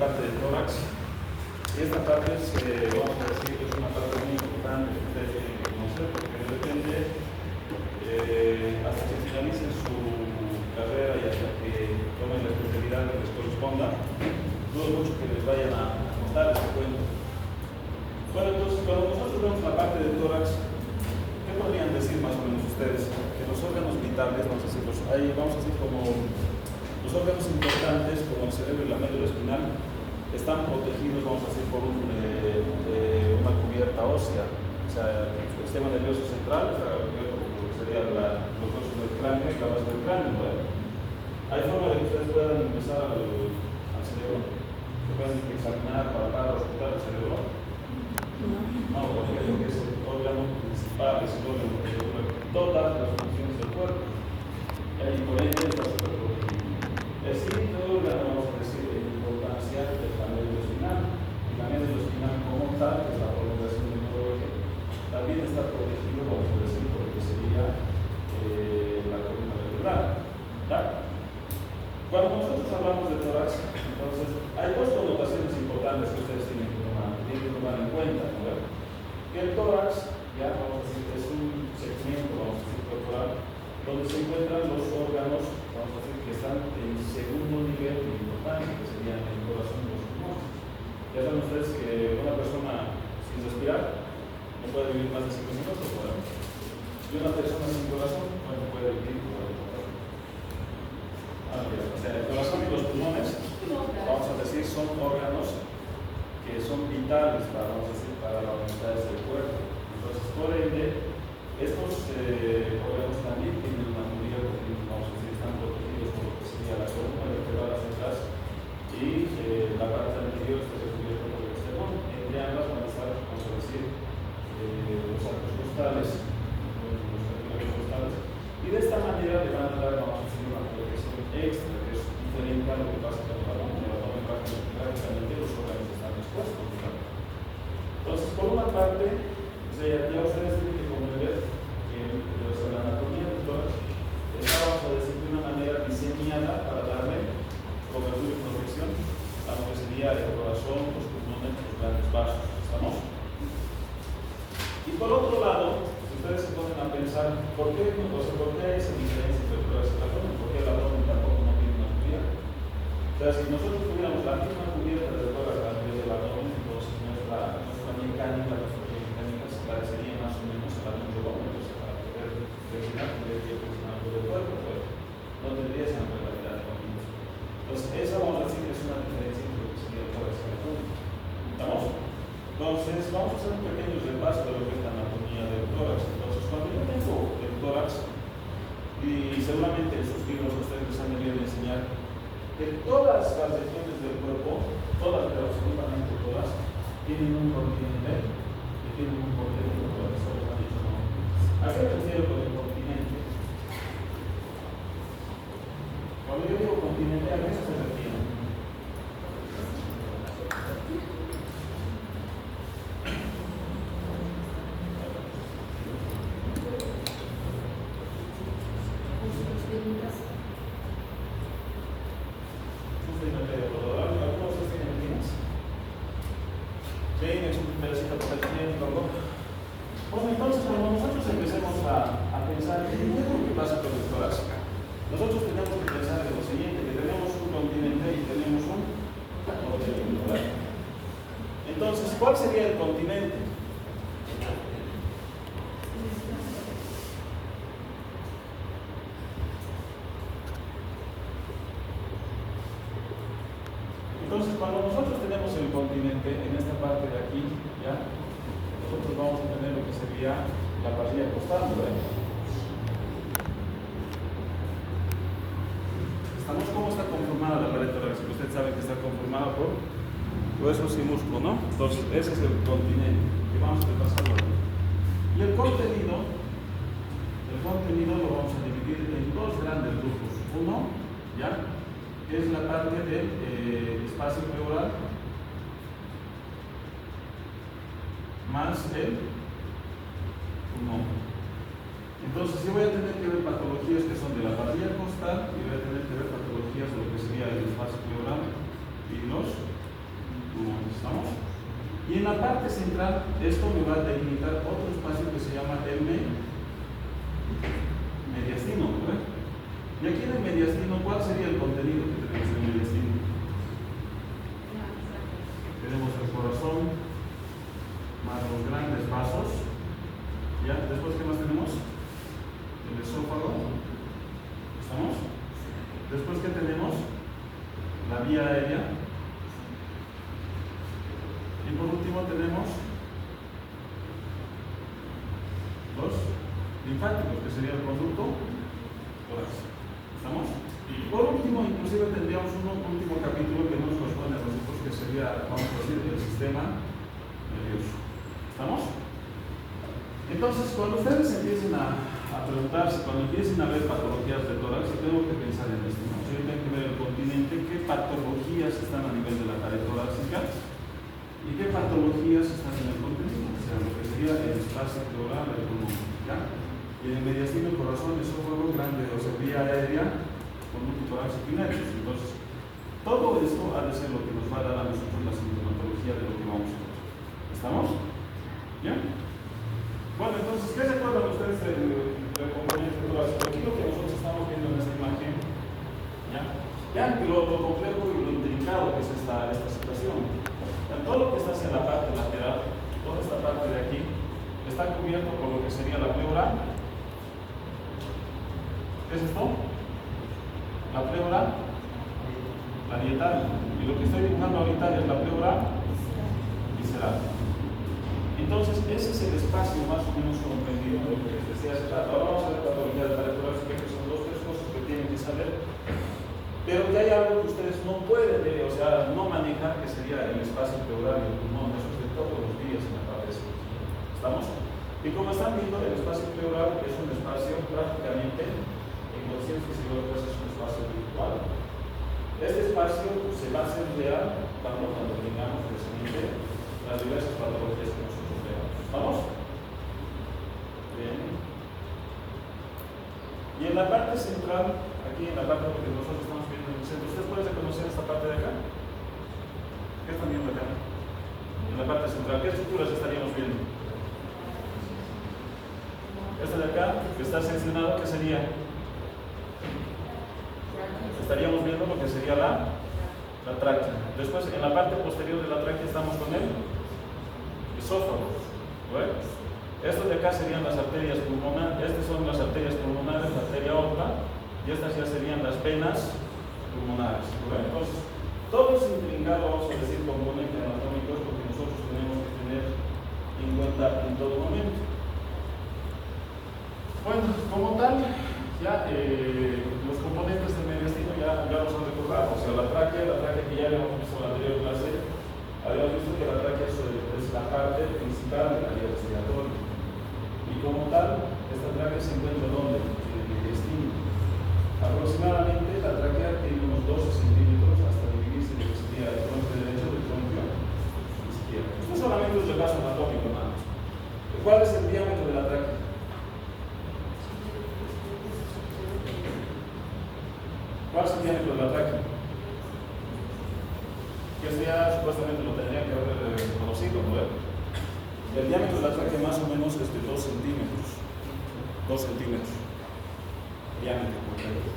parte del tórax. Y esta parte vamos a decir que es una parte muy importante que ustedes tienen que conocer, porque depende hasta que finalicen su carrera y hasta que tomen la especialidad que les corresponda, no es mucho que les vayan a contar este cuento. Bueno, entonces cuando nosotros vemos la parte del tórax, ¿qué podrían decir más o menos ustedes? Que los órganos vitales, vamos a decir como los órganos importantes, como el cerebro y la médula espinal, están protegidos, vamos a decir, por una cubierta ósea. O sea, el sistema nervioso central está cubierto por lo que sería los huesos del cráneo y la base del cráneo, ¿verdad? Hay forma de que ustedes puedan ingresar al cerebro, que puedan examinar, palpar o escuchar el cerebro. No, porque es lo que es el órgano principal, es el órgano que regula todas las funciones del cuerpo. Y por ende está súper protegido. El siguiente órgano, vamos a decir, de importancia es la médula espinal. Y la médula espinal como tal, que es la prolongación del neuroeje, también está protegido, vamos a decir, por lo que sería la columna vertebral. ¿Ya? Cuando nosotros hablamos de tórax, entonces hay dos connotaciones importantes que ustedes tienen que tomar en cuenta, ¿no? Que el tórax, ya vamos a decir, es un segmento, vamos a decir, corporal, donde se encuentran los órganos, vamos a decir, que están en segundo nivel de importancia, que serían el corazón y los pulmones. Ya saben ustedes que una persona sin respirar no puede vivir más de 5 minutos, ¿verdad? Y una persona sin corazón no puede vivir por el contrario. O sea, el corazón y los pulmones, vamos a decir, son órganos que son vitales para, vamos a decir, para las unidades del cuerpo. Entonces, por ende, estos órganos también tienen una mayoría, vamos a decir, están protegidos por lo que sería la columna vertebral hacia atrás y la parte anterior está recubierta por el esternón. Entre ambas van a estar, vamos a decir, los arcos costales, y de esta manera le van a dar, vamos a decir, una protección extra, que es diferente a lo que pasa con el balón. En el balón prácticamente los órganos están expuestos. Entonces, por una parte, o sea, ya ustedes tienen que comprender que la anatomía del tórax está, vamos a decir, de una manera diseñada para darle cobertura y protección a lo que sería el corazón, los pulmones, los grandes vasos. ¿Estamos? Y por otro lado, ustedes se ponen a pensar, ¿por qué hay esa diferencia entre el tórax y el abdomen? ¿Por qué el abdomen tampoco no tiene una cubierta? O sea, si nosotros tuviéramos la misma cubierta del tórax a nivel del abdomen, entonces nuestra mecánica se parecería más o menos a la de un robot. Entonces, para poder respirar, tendría que funcionar todo el cuerpo, pues no tendría esa regularidad de movimiento. Entonces, esa vamos a decir que es una diferencia entre lo que sería el tórax y el abdomen. ¿Estamos? Entonces, vamos a hacer un pequeño repaso de lo que es la anatomía del tórax. Entonces, cuando yo tengo el tórax, y seguramente en sus libros ustedes les han debido enseñar que todas las regiones del cuerpo, todas, pero absolutamente todas, tienen un continente y tienen un continente, como los profesores han dicho, ¿no? ¿A qué me refiero con el continente? Cuando yo digo continente, ¿a qué se refiere? Bueno, entonces cuando nosotros empecemos a pensar qué es lo que pasa con el tórax, nosotros tenemos que pensar en lo siguiente, que tenemos un continente y tenemos un continente. Entonces, ¿cuál sería el continente? Entonces, cuando nosotros tenemos el continente en esta parte de aquí, ¿ya? Nosotros vamos a tener lo que sería la parrilla costal, ¿verdad? ¿Cómo está conformada la pared torácica? Usted sabe que está conformada por huesos y músculos, ¿no? Entonces, ese es el continente que vamos a repasarlo. Y el contenido lo vamos a dividir en dos grandes grupos. Uno, ¿ya? Que es la parte del espacio pleural más el pulmón. Entonces, yo voy a tener que ver patologías que son de la parrilla costal y voy a tener que ver patologías de lo que sería el espacio pleural y los ¿estamos? Y en la parte central, esto me va a delimitar otro espacio que se llama el mediastino, ¿no? Y aquí en el mediastino, ¿cuál sería el contenido que tenemos en el mediastino? Tenemos el corazón, más los grandes vasos. ¿Ya? Después, ¿qué más tenemos? El esófago. ¿Estamos? Después, ¿qué tenemos? La vía aérea. Y por último tenemos los linfáticos, que sería el conducto torácico. ¿Estamos? Y por último, inclusive tendríamos un último capítulo que nos corresponde a nosotros, que sería, vamos a decir, el sistema nervioso. ¿Estamos? Entonces, cuando ustedes empiecen a preguntarse, cuando empiecen a ver patologías de tórax, tengo que pensar en esto, ¿no? Yo tengo que ver el continente, qué patologías están a nivel de la pared torácica y qué patologías están en el contenido, o sea, lo que sería el espacio pleural, el pulmón, ¿ya? Y en el mediastino, el corazón, esófago, grande, o sea, vía aérea, conducto torácico y nervios. Entonces, todo esto ha de ser lo que nos va a dar a nosotros la sintomatología de lo que vamos a ver. ¿Estamos? ¿Bien? Bueno, entonces, ¿qué se acuerdan ustedes del componente torácico? Aquí lo que nosotros estamos viendo en esta imagen, ¿ya? Vean que lo complejo y lo intrincado que es esta situación. Todo lo que está hacia la parte lateral, toda esta parte de aquí, está cubierto por lo que sería la pleura. ¿Qué es esto? La pleura parietal. Y lo que estoy dibujando ahorita es la pleura visceral. Entonces, ese es el espacio más o menos comprendido de lo que les decía hace rato. Ahora vamos a ver patología de pared torácica, que son 2 o 3 cosas que tienen que saber. Pero que hay algo que ustedes no pueden ver, o sea, no manejar, que sería el espacio pleural y el pulmón. Eso es de todos los días en la cabeza. ¿Estamos? Y como están viendo, el espacio pleural es un espacio prácticamente, en conciencia fisiológica, es un espacio virtual. Este espacio se va a hacer real cuando tengamos precisamente las diversas patologías que nosotros veamos. ¿Estamos? Bien. Y en la parte central, aquí en la parte que nosotros estamos viendo en el centro, ¿ustedes pueden reconocer esta parte de acá? ¿Qué están viendo acá? En la parte central, ¿qué estructuras estaríamos viendo? Esta de acá, que está seccionado, ¿qué sería? Estaríamos viendo lo que sería la tráquea. Después, en la parte posterior de la tráquea estamos con el esófago. ¿Bueno? Estos de acá serían las arterias pulmonares. Estas son las arterias pulmonares, la arteria aorta, y estas ya serían las venas pulmonares. ¿Bueno? Entonces, todo es intrincado, vamos a decir, componentes anatómicos, porque nosotros tenemos que tener en cuenta en todo momento. Bueno, como tal, ya los componentes del mediastino ya los han recordado. O sea, la tráquea que ya habíamos visto en la anterior clase, habíamos visto que la tráquea es la parte principal de la vía respiratoria. Y como tal, esta tráquea se encuentra ¿dónde? En el mediastino. Aproximadamente la tráquea tiene unos 12 centímetros hasta dividirse en lo que sería el tronco derecho del tronco izquierdo. Esto solamente es el caso anatómico, hermanos. ¿Cuál es el diámetro de la tráquea? ¿Cuál es el diámetro de la tráquea? Que este ya supuestamente lo tendrían que haber conocido, ¿no? El diámetro de la tráquea más o menos es de 2 centímetros. 2 centímetros. Diámetro completo.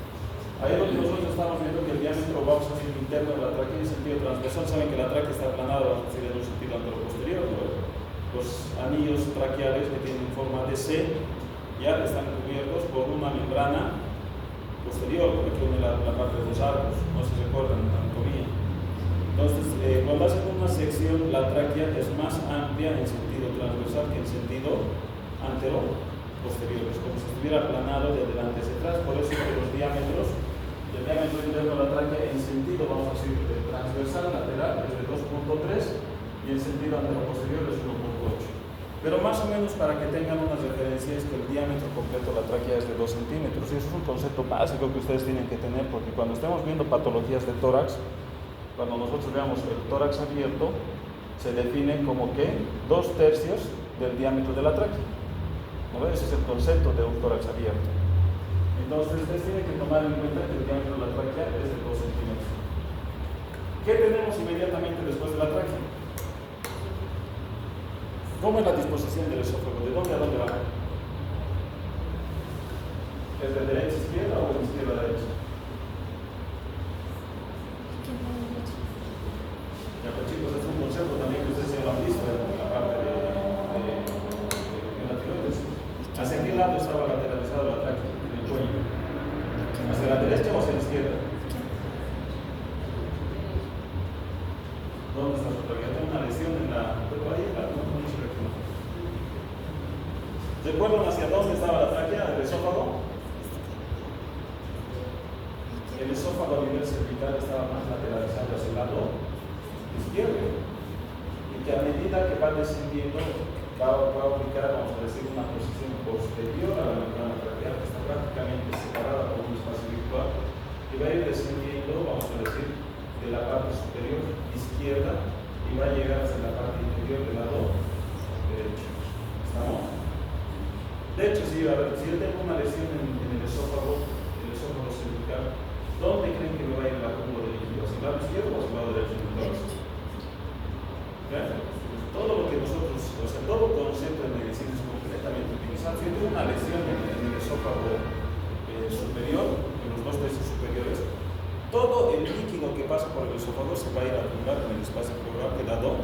Ahí es lo que nosotros estamos viendo, que el diámetro, vamos a decir, interno de la tráquea en sentido transversal. Saben que la tráquea está aplanada, vamos a decir, en un sentido anteroposterior, ¿no? Los anillos traqueales que tienen forma de C ya están cubiertos por una membrana posterior, porque une la parte de los arcos, no se recuerdan en anatomía. Entonces, cuando hacen una sección, la tráquea es más amplia en sentido transversal que en sentido antero-posterior, es como si estuviera aplanado de adelante hacia atrás. Por eso que los diámetros, el diámetro interno de la tráquea en sentido, vamos a decir, transversal lateral es de 2.3 y en sentido antero-posterior es 1.8. Pero más o menos para que tengan unas referencias, que el diámetro completo de la tráquea es de 2 centímetros. Y eso es un concepto básico que ustedes tienen que tener, porque cuando estemos viendo patologías de tórax, cuando nosotros veamos el tórax abierto, se define como que 2/3 del diámetro de la tráquea. ¿No ves? Ese es el concepto de un tórax abierto. Entonces, ustedes tienen que tomar en cuenta que el diámetro de la tráquea es de 2 centímetros. ¿Qué tenemos inmediatamente después de la tráquea? ¿Cómo es la disposición del esófago? ¿De dónde a dónde va? ¿Es de derecha a izquierda o de izquierda a derecha? Ya, pues chicos, es un concepto también que ustedes se lo han visto en la parte de la tiroides. ¿Hacia qué lado estaba lateralizado la tráquea? En el cuello. ¿Hacia la derecha o hacia la izquierda? ¿Dónde está su tráquea? Tengo una lesión en la... Pero ahí, no se reconoce. ¿Recuerdan hacia dónde estaba la tráquea? ¿El esófago? El esófago a nivel cervical estaba más lateralizado hacia el lado izquierdo, y que a medida que va descendiendo va a aplicar, vamos a decir, una posición posterior a la membrana traqueal, que está prácticamente separada por un espacio virtual, y va a ir descendiendo, vamos a decir, de la parte superior izquierda y va a llegar hasta la parte inferior del lado derecho. ¿Estamos? De hecho, si yo tengo una lesión en el esófago cervical, ¿dónde creen que me va a ir el acúmulo de líquido? ¿Hacia el lado izquierdo o hacia el lado derecho? Todo lo que nosotros, o sea, todo concepto de medicina es completamente utilizado. Si yo tengo una lesión en el esófago superior, en los dos tercios superiores, todo el líquido que pasa por el esófago se va a ir a acumular en el espacio pleural del lado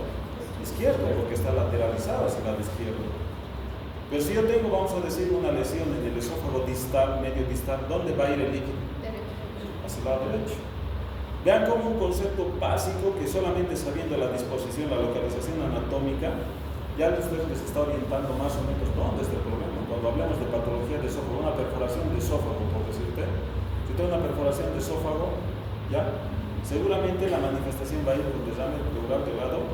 izquierdo, porque está lateralizado hacia el lado izquierdo. Pero si yo tengo, vamos a decir, una lesión en el esófago distal, medio distal, ¿dónde va a ir el líquido? Hacia el lado derecho. Vean como un concepto básico que solamente sabiendo la disposición, la localización anatómica, ya usted les está orientando más o menos dónde está el problema. Cuando hablamos de patología de esófago, una perforación de esófago, por decirte, si tengo una perforación de esófago, ya, seguramente la manifestación va a ir con derrame pleural del lado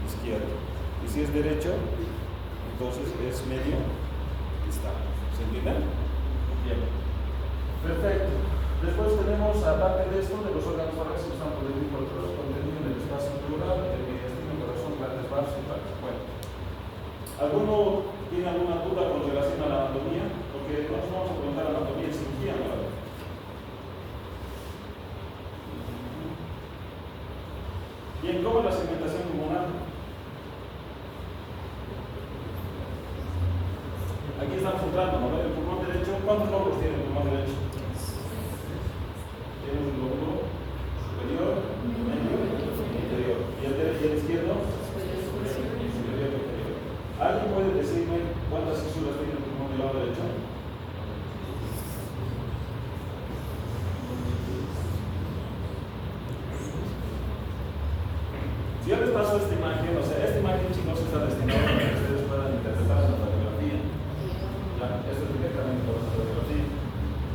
izquierdo. Y si es derecho, entonces es medio distal. ¿Se entiende? Bien. Perfecto. Después tenemos, aparte de esto, de los órganos parásitos que están contenidos en el espacio pleural, el mediastino, corazón, grandes vasos y tal. Bueno, ¿alguno tiene alguna duda con relación a la anatomía? Porque no nos vamos a preguntar anatomía y cirugía, ¿no? Bien, ¿cómo es la segmentación pulmonar? Aquí estamos entrando, ¿no? El pulmón derecho, ¿cuántos lóbulos tiene el pulmón derecho? Tiene un lóbulo superior, medio y interior. ¿Y el izquierdo? Superior y inferior. ¿Alguien puede decirme cuántas fisuras tiene el pulmón del lado derecho? Si yo les paso esta imagen, o sea, esta imagen, chicos, está destinada para que ustedes puedan interpretar la radiografía. Ya, esto es directamente por la radiografía.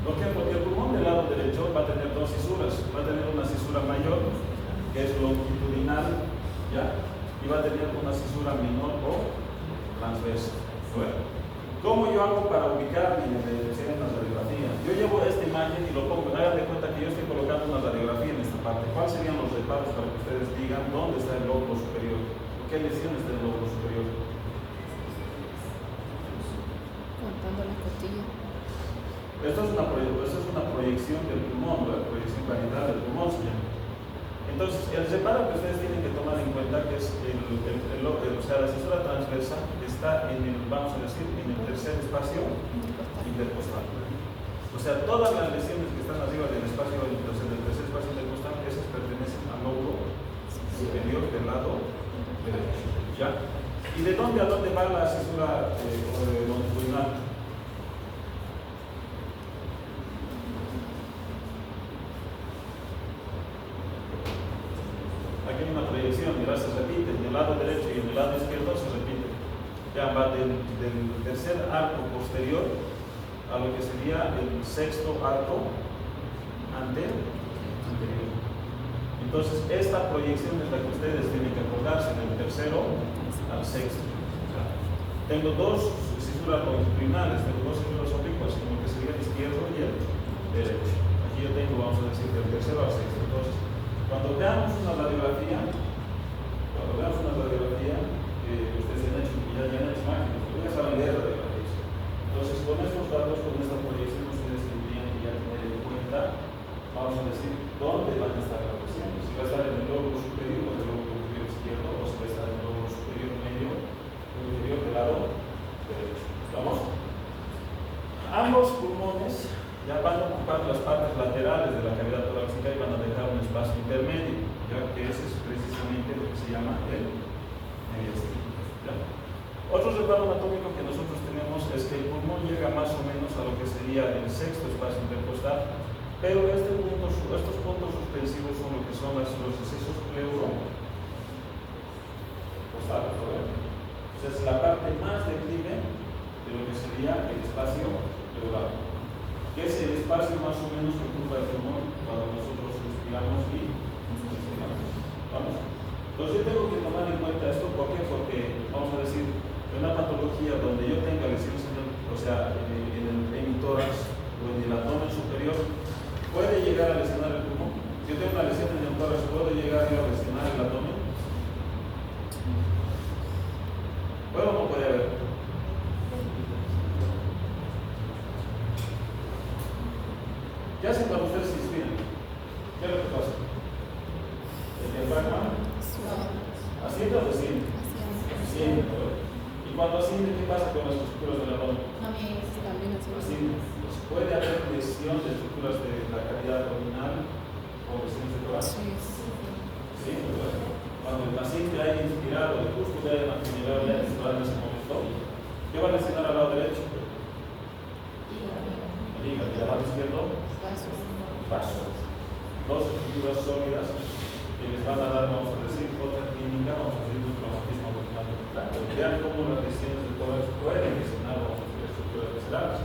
¿Por qué? Porque el pulmón del lado derecho va a tener dos fisuras. Va a tener una fisura mayor, que es longitudinal, ¿ya? Y va a tener una fisura menor o transversa. Bueno, ¿cómo yo hago para ubicar mi decisión en la radiografía? Yo llevo esta imagen y lo pongo. Hagan de cuenta que yo estoy colocando una radiografía en esta parte. ¿Cuáles serían los reparos para que ustedes digan dónde está el lóbulo superior? ¿Qué lesión está en el lóbulo superior? Contando la costilla. Esto es una proyección del pulmón, la proyección parietal del pulmón, señor. Entonces, el reparo que ustedes tienen que tomar en cuenta que es o sea, la fisura transversa está en el, vamos a decir, en el tercer espacio intercostal. O sea, todas las lesiones que están arriba del espacio del tercer espacio intercostal, esas pertenecen al lóbulo superior del lado derecho. ¿Ya? ¿Y de dónde a dónde va la fisura longitudinal? Aquí hay una proyección, mirad, se repite en el lado derecho y en el lado izquierdo se repite. Ya va del tercer arco posterior a lo que sería el sexto arco anterior. Entonces, esta proyección es la que ustedes tienen que acordarse, del tercero al sexto. O sea, tengo dos fisuras longitudinales, tengo dos fisuras oblicuas, como que sería el izquierdo y el derecho. Aquí yo tengo, vamos a decir, del tercero al sexto. Entonces, cuando veamos una radiografía, ustedes han hecho, ya han hecho máquinas, ya saben leer radiografías. Entonces, con estos datos, con esta proyección, ustedes tendrían que ya tener en cuenta, vamos a decir, dónde van a estar las lesiones. Si va a estar en el lóbulo superior o en el lóbulo superior izquierdo, o si va a estar en el lóbulo superior medio, o inferior se llama el mediastino. Otro recuadro anatómico que nosotros tenemos es que el pulmón llega más o menos a lo que sería el sexto espacio intercostal, pero estos puntos suspensivos son lo que son los excesos pleurocostales, ¿no? O sea, es la parte más declive de lo que sería el espacio pleural, que es el espacio más o menos que ocupa el pulmón cuando nosotros respiramos y expiramos. ¿Vamos? Entonces yo tengo que tomar en cuenta esto, ¿por qué? Porque, vamos a decir, en una patología donde yo tenga lesiones en mi tórax o en el abdomen superior, ¿puede llegar a lesionar el pulmón? Si yo tengo una lesión en el tórax, ¿puedo llegar a lesionar el abdomen? ¿Puede o no puede haber? ¿Qué hacen cuando ustedes se inspiran? ¿Qué es lo que pasa? ¿El diafragma? ¿Asciende o desciende? Asciende. ¿Y cuando asciende, qué pasa con las estructuras del abdomen? También Asciende. Pues puede haber lesión de estructuras de la cavidad abdominal o lesiones de tórax. Sí, cuando el paciente haya inspirado y justo le haya generado ya inspirado en ese momento, ¿qué va a lesionar al lado derecho? El hígado. ¿Y al lado izquierdo? Vasos. Dos estructuras sólidas que les van a dar, vamos a decir, otra clínica, vamos a decir, un traumatismo abdominal. Vean cómo las lesiones de tórax pueden lesionar, vamos a decir, estructuras viscerales.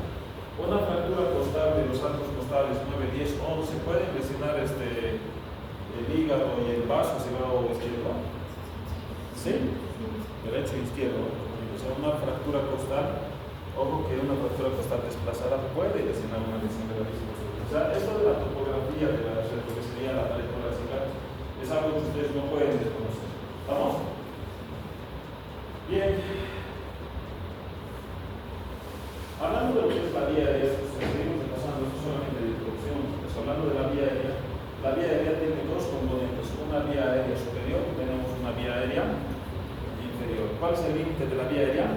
Una fractura costal de los arcos costales 9, 10, 11 pueden lesionar el hígado y el vaso hacia el lado izquierdo. ¿Sí? Derecho e izquierdo. O sea, una fractura costal, ojo que una fractura costal desplazada puede lesionar una lesión de la víscera. O sea, esto de la topografía de lo que sería la pared torácica es algo que ustedes no pueden desconocer. ¿Vamos? Bien. Hablando de lo que es la vía aérea, seguimos repasando, esto solamente de introducción. Pues hablando de la vía aérea tiene dos componentes, una vía aérea superior y tenemos una vía aérea inferior. ¿Cuál es el límite de la vía aérea?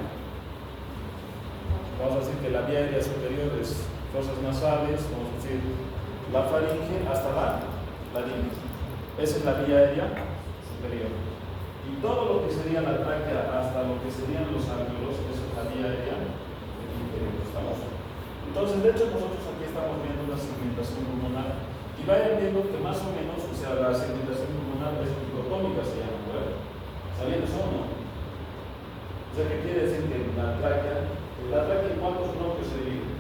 Vamos a decir que la vía aérea superior es fosas nasales, vamos a decir la faringe hasta la laringe. Esa es la vía aérea superior. Y todo lo que sería la tráquea hasta lo que serían los alvéolos, esa es la vía aérea inferior. ¿Estamos? Entonces, de hecho, nosotros aquí estamos viendo una segmentación pulmonar y vayan viendo que más o menos, o sea, la segmentación pulmonar es dicotómica, se llama, ¿verdad? ¿Sabían eso o no? O sea, ¿qué quiere decir? Que la tráquea en cuántos bronquios se divide?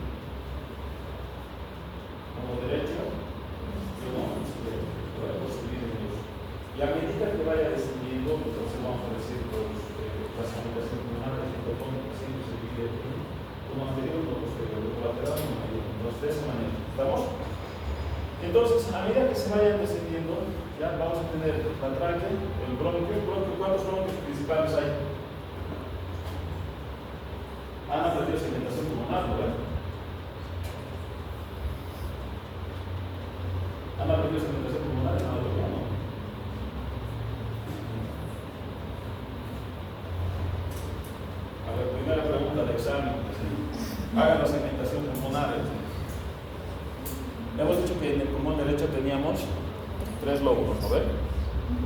Uno derecho y uno izquierdo. Pues se divide en dos. Y a medida que vaya descendiendo, entonces vamos a decir la segmentación pulmonar es dicotómica, siempre se divide en uno anterior, uno posterior, uno lateral, uno medial. Entonces, de esa manera. ¿Estamos? Entonces, a medida que se vayan descendiendo, ya vamos a tener la tráquea, el bronquio. ¿Cuántos bronquios principales hay? Han aprendido segmentación pulmonar, ¿verdad? ¿Han aprendido segmentación pulmonar en anatomía, no? A ver, primera pregunta de examen. Hagan la segmentación pulmonar. Hemos dicho que en el pulmón derecho teníamos 3 lóbulos, ¿no ven?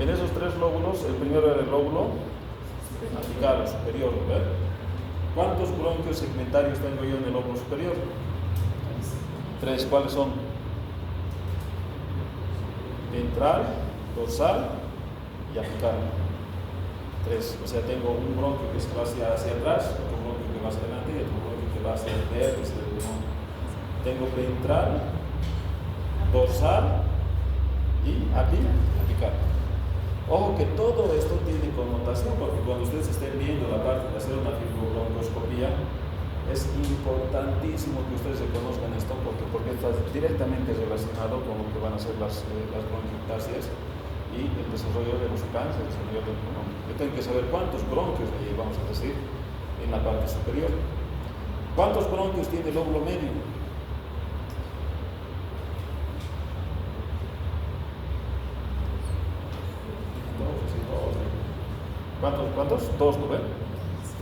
En esos 3 lóbulos, el primero era el lóbulo apical, superior, ¿no ven? ¿Cuántos bronquios segmentarios tengo yo en el lóbulo superior? 3. ¿Cuáles son? Ventral, dorsal y apical. 3. O sea, tengo un bronquio que se va hacia atrás, otro bronquio que va hacia adelante y otro bronquio que va hacia el vértice del pulmón. Tengo ventral, dorsal y apical. Ojo que todo esto tiene connotación, porque cuando ustedes estén viendo la parte de hacer una fibrobroncoscopía, es importantísimo que ustedes reconozcan esto, porque está directamente relacionado con lo que van a ser las bronquiectasias y el desarrollo de los cánceres a nivel del pulmón. Yo tengo que saber cuántos bronquios hay, vamos a decir, en la parte superior. ¿Cuántos bronquios tiene el lóbulo medio? ¿Cuántos? 2, ¿no ven?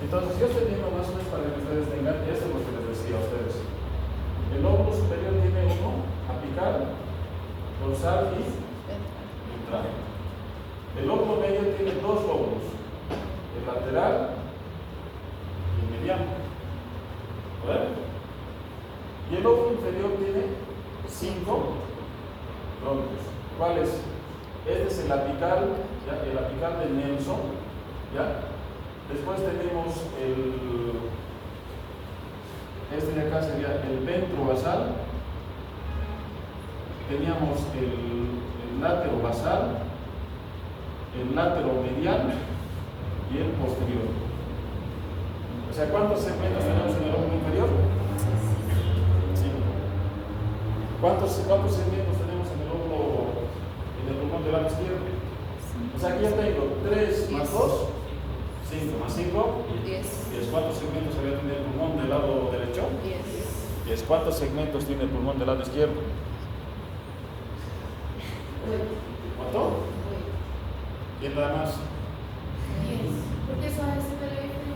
Entonces, yo estoy viendo más o menos para que ustedes tengan, esto es lo que les decía a ustedes. El lóbulo superior tiene uno, apical, dorsal y ventral. El lóbulo medio tiene 2 dos lóbulos, el lateral y el mediano. ¿Vale? Y el lóbulo inferior tiene 5 bronquios. ¿Cuáles? Este es el apical, ¿ya? El apical de Nelson, ¿ya? Después tenemos este de acá sería el ventrobasal. Teníamos el látero basal, el látero medial y el posterior. O sea, ¿cuántos segmentos tenemos en el lóbulo inferior? 5. ¿Cuántos segmentos tenemos en el lóbulo, en el pulmón del lado izquierdo? O sea, aquí ya tengo 3 más 2, 5 más 5, 10. ¿Cuántos segmentos había tenido el pulmón del lado derecho? 10. ¿Cuántos segmentos tiene el pulmón del lado izquierdo? ¿Cuánto? ¿Quién nada más? 10. ¿Por qué son ese teléfono?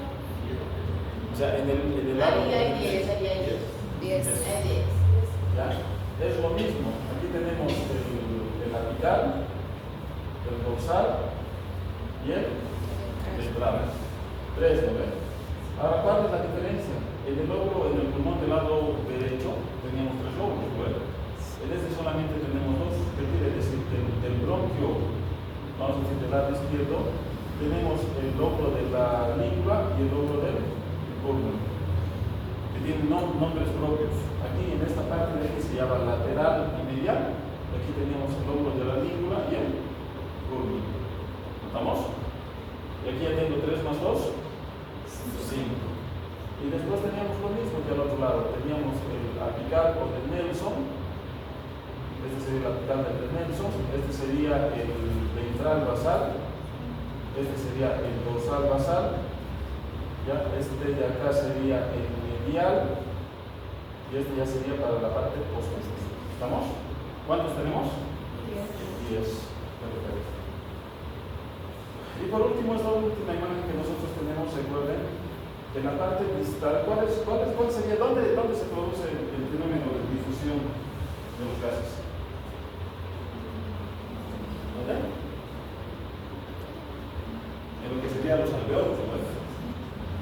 O sea, en el lado. Ahí hay 10. 10. ¿Ya? Es lo mismo. Aquí tenemos el apical, el dorsal y el ventral. 3, ¿no ven? Ahora, ¿cuál es la diferencia? En el lóbulo, en el pulmón del lado derecho, teníamos 3 lóbulos, ¿verdad? En este solamente tenemos 2, que quiere decir que del bronquio, vamos a decir del lado izquierdo, tenemos el lóbulo de la língula y el lóbulo del pulmón, que tienen nombres propios. Aquí en esta parte de aquí se llama lateral y medial. Aquí teníamos el lóbulo de la língula y el pulmón. ¿Estamos? Y aquí ya tengo 3 más 2, 5. Y después teníamos lo mismo que al otro lado. Teníamos el apical o el Nelson. Este sería el apical del Nelson. Este sería el ventral basal. Este sería el dorsal basal. ¿Ya? Este de acá sería el medial. Y este ya sería para la parte posterior. ¿Estamos? ¿Cuántos tenemos? 10. Perfecto. Y por último, esta última imagen que nosotros tenemos, recuerden, en la parte distal, ¿cuál sería? ¿Dónde se produce el fenómeno de difusión de los gases? ¿Dónde? En lo que serían los alveolos, ¿no?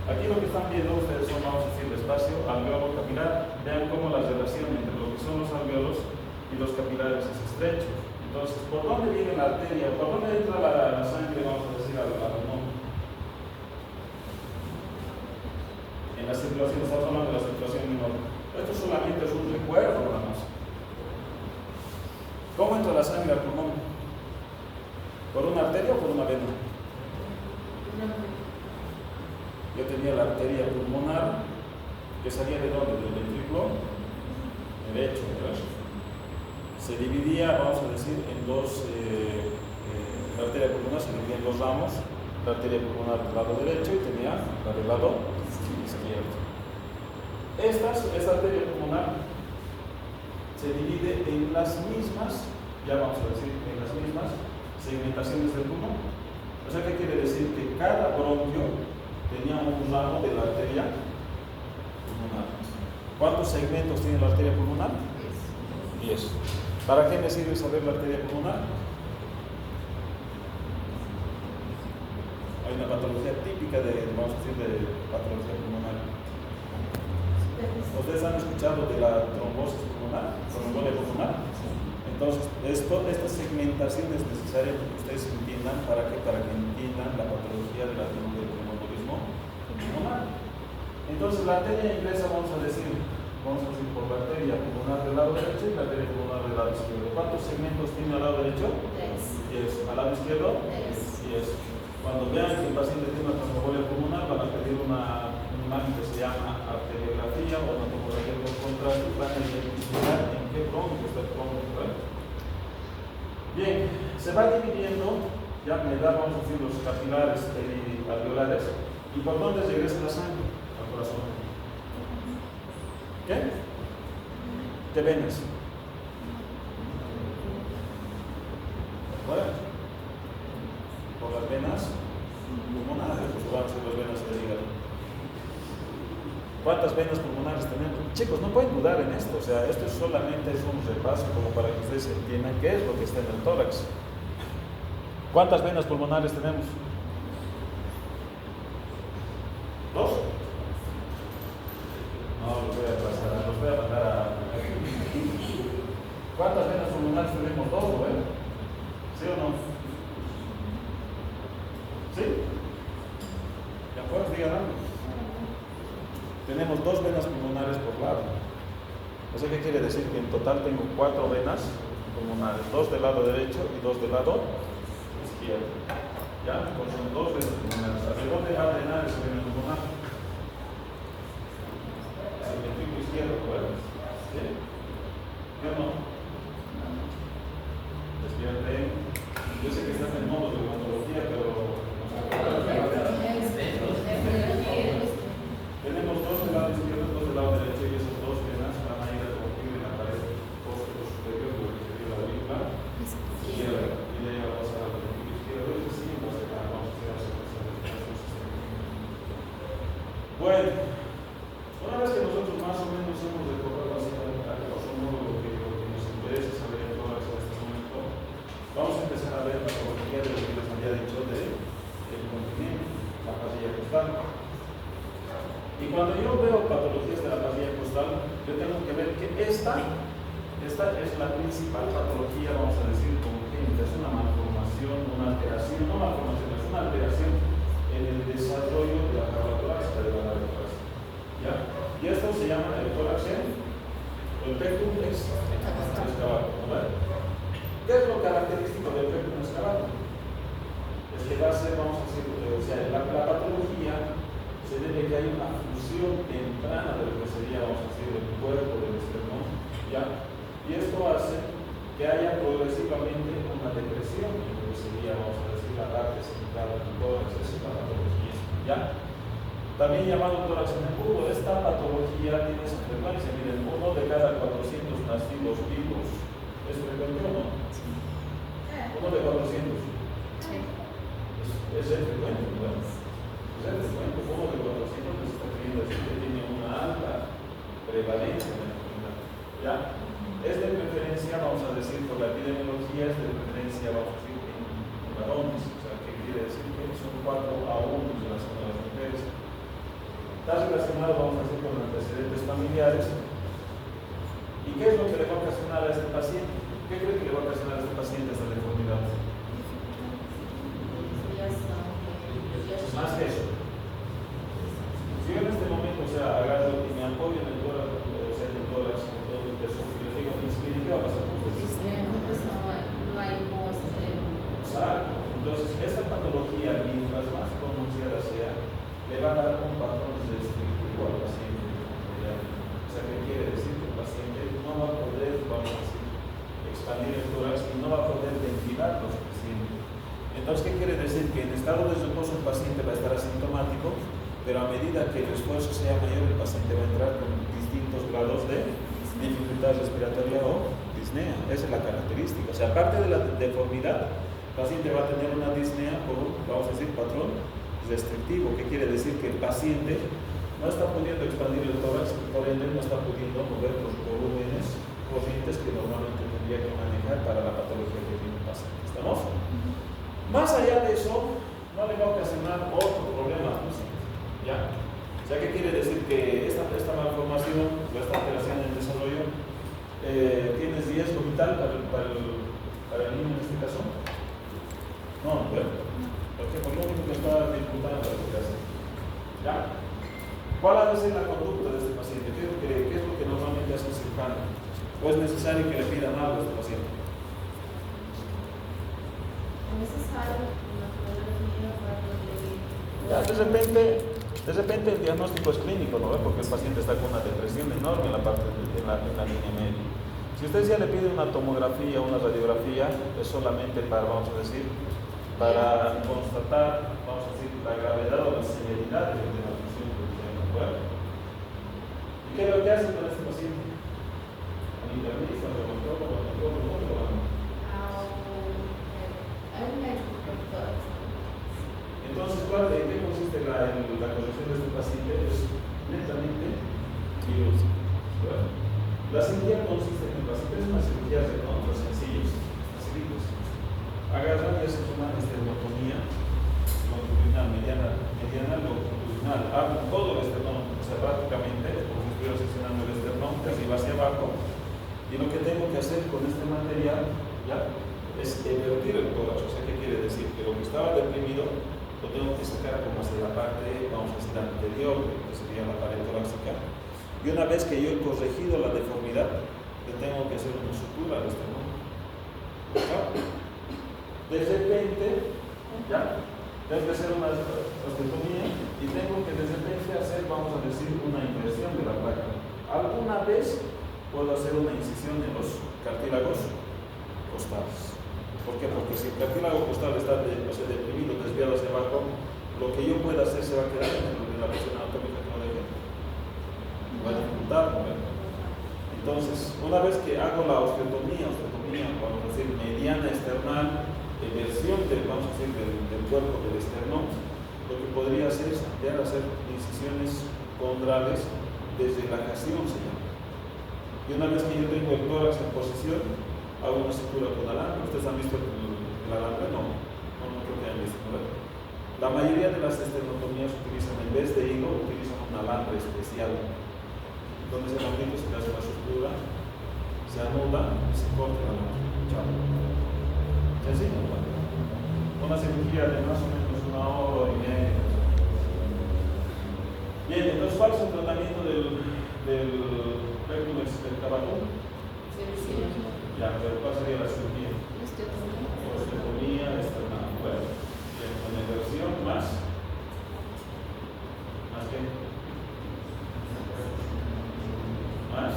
Aquí lo que están viendo ustedes son, vamos a decir, espacio alveolo capilar. Vean cómo la relación entre lo que son los alveolos y los capilares es estrecho. Entonces, ¿por dónde viene la arteria? ¿Por dónde entra la sangre, vamos a decir, al pulmón? En la circulación, estamos hablando de la circulación menor. Esto solamente es un recuerdo, nada más. ¿Cómo entra la sangre al pulmón? ¿Por una arteria o por una vena? Yo tenía la arteria pulmonar que salía de dónde? Del ventrículo derecho, ¿verdad? Se dividía, vamos a decir, en dos. La arteria pulmonar se dividía en 2 ramos. La arteria pulmonar del lado derecho y tenía la del lado izquierdo. Esta arteria pulmonar se divide en las mismas, ya vamos a decir, en las mismas segmentaciones del pulmón. O sea, ¿qué quiere decir? Que cada bronquio tenía un ramo de la arteria pulmonar. ¿Cuántos segmentos tiene la arteria pulmonar? 10. ¿Para qué me sirve saber la arteria pulmonar? Hay una patología típica vamos a decir, de patología pulmonar. ¿Ustedes han escuchado de la trombosis pulmonar? ¿Trombolia pulmonar? Entonces, esta segmentación es necesaria para que ustedes entiendan, ¿para qué? Para que entiendan la patología del tromboembolismo pulmonar. Entonces, la arteria ingresa, vamos a decir, por la arteria pulmonar del lado derecho y la arteria pulmonar del lado izquierdo. ¿Cuántos segmentos tiene al lado derecho? 10. ¿Al lado izquierdo? 10. Cuando vean que el paciente tiene una tromboembolia pulmonar, van a pedir una imagen que se llama arteriografía o una tomografía por contraste para identificar en qué bronquio está el bronquio. Bien, se va dividiendo, ya me da, vamos a decir, los capilares alveolares. ¿Y por dónde regresa la sangre? Al corazón. ¿Qué? ¿Qué venas? Bueno, por las venas pulmonares, pues van a ser las venas del hígado. ¿Cuántas venas pulmonares tenemos? Chicos, no pueden dudar en esto, o sea, esto solamente es un repaso como para que ustedes entiendan qué es lo que está en el tórax. ¿Cuántas venas pulmonares tenemos? ¿2? No, los voy a pasar, los voy a mandar a... ¿Cuántas venas pulmonares tenemos? 2, ¿no? ¿Sí o no? ¿Sí? ¿De acuerdo? Digan algo. Tenemos 2 venas pulmonares por lado. ¿Eso qué quiere decir? Que en total tengo 4 venas pulmonares, 2 del lado derecho y 2 del lado izquierdo. ¿Ya? Pues son 2 venas pulmonares. ¿Hacia dónde va a drenar ese vena pulmonar? Hacia el ventrículo izquierdo, ¿verdad? ¿Sí? ¿Yo no? Despierten. Yo sé que estás en modo de odontología, pero... Tenemos 2 del lado izquierdo y 2 del lado derecho, y esas 2 venas van a ir a convertir en la pared posterior superior de lo que sería la aurícula izquierda. Y de ahí vamos a la ventrículo izquierdo, y así vamos a hacer la separación. Bueno, una vez que nosotros más o menos hemos recordado así a grosso modo lo que nos interesa saber en todo este momento, vamos a empezar a ver la patología de lo que les había dicho del continente, la pasilla costal. Y cuando yo veo patologías de la pasilla costal, yo tengo que ver que esta es la principal patología, vamos a decir, congénita, es una malformación, una alteración, no malformación, es una alteración en el desarrollo de la cámara torácica, de la nave torácica. ¿Ya? Y esto se llama el tórax o el pectum excavatum. ¿Vale? ¿Qué es lo característico del pectum excavatum? Es que va a ser, vamos a decir, o sea, la patología se debe que hay una fusión temprana de lo que sería, vamos a decir, el cuerpo del esternón, ¿ya? Y esto hace que haya progresivamente una depresión en lo que sería, vamos a decir, la parte central del tórax, esa es la patología, ¿ya? También llamado tórax embudo. Esta patología tiene esa frecuencia, miren, 1 de cada 400 nacidos vivos, ¿es frecuente o no? 1 de 400. Es el frecuente, ¿verdad? Uno de 400 nos está queriendo decir que tiene una alta prevalencia en la enfermedad. ¿Ya? Es de preferencia, vamos a decir, por la epidemiología, es de preferencia, vamos a decir, en varones. O sea, que quiere decir que son 4 a 1 en relación a las mujeres. Está relacionado, vamos a decir, con antecedentes familiares. ¿Y qué es lo que le va a ocasionar a este paciente? ¿Qué cree que le va a ocasionar a este paciente esta deformidad? Más que eso. Si yo en este momento, o sea, agarro y me apoyo en el tórax, o sea, en el tórax, en todo el peso, y le digo, ¿qué va a pasar con ustedes? Exacto. Entonces, esta patología, mientras más pronunciada sea, le va a dar un patrón restrictivo al paciente. O sea, ¿qué quiere decir? Que el paciente no va a poder, vamos a decir, expandir el tórax y no va a poder ventilar lo suficiente. Entonces, ¿qué quiere decir? Que en estado de reposo el paciente va a estar asintomático, pero a medida que el esfuerzo sea mayor, el paciente va a entrar con distintos grados de dificultad respiratoria o disnea. Esa es la característica. O sea, aparte de la deformidad, el paciente va a tener una disnea por un, vamos a decir, patrón restrictivo. ¿Qué quiere decir? Que el paciente no está pudiendo expandir el tórax, por ende no está pudiendo mover los volúmenes corrientes que normalmente tendría que manejar para la patología que tiene el paciente. ¿Estamos? Más allá de eso, no le va a ocasionar otro problema, ¿ya? O sea, ¿qué quiere decir? Que esta malformación o esta alteración en el desarrollo tiene riesgo vital para el niño en este caso. No, bueno, porque por lo único que está dificultando la respiración. ¿Ya? ¿Cuál ha de ser la conducta de este paciente? ¿Qué es lo que normalmente hace el cirujano? ¿O es necesario que le pidan algo a este paciente? Ya, de repente el diagnóstico es clínico, ¿no? Porque el paciente está con una depresión enorme en la línea media. Si usted ya le pide una tomografía, una radiografía, es solamente para, vamos a decir, para constatar, vamos a decir, la gravedad o la severidad de la lesión que tiene en el cuerpo. ¿Y qué es lo que hace con este paciente? ¿Al internista, al reumatólogo, Entonces, ¿en qué consiste la corrección de este paciente? Es netamente quirúrgica. La cirugía consiste en el paciente, es una cirugía de contra sencillos, facilitos. Agarrar y hacer una esterotomía longitudinal, mediana longitudinal, abro todo el esternón, o sea, prácticamente, como si estuviera seccionando el esternón de arriba hacia abajo, y lo que tengo que hacer con este material, ¿ya?, es invertir el tórax. O sea, ¿qué quiere decir? Que lo que estaba deprimido lo tengo que sacar como hacia la parte, vamos a decir, anterior, que sería la pared torácica, y una vez que yo he corregido la deformidad, le tengo que hacer una sutura al esternón. De repente, ¿ya?, tengo que hacer una osteotomía y tengo que de repente hacer, vamos a decir, una inversión de la placa. Alguna vez puedo hacer una incisión en los cartílagos costales. ¿Por qué? Porque si el cartílago costal está deprimido, desviado hacia abajo, lo que yo pueda hacer se va a quedar en la posición anatómica que no deje. Va a dificultar, ¿no? Entonces, una vez que hago la osteotomía, vamos a decir, mediana external, versión vamos a decir, del cuerpo del esternón, lo que podría hacer es hacer incisiones condrales desde la jación, se llama. Y una vez que yo tengo el tórax en posición, hago una sutura con alambre. ¿Ustedes han visto el alambre? No creo que hayan visto, ¿no? La mayoría de las esternotomías utilizan, en vez de hilo, utilizan un alambre especial, donde ese alambrito se le hace una sutura, se anuda y se corta el alambre. Chao. Sencillo, ¿no? Una cirugía de más o menos 1 hora y media. Bien, entonces, ¿cuál es el tratamiento del rectum excavatum? Ya, pero ¿cuál sería la cirugía? Osteotomía external. Bueno, bien, con inversión más qué? Más.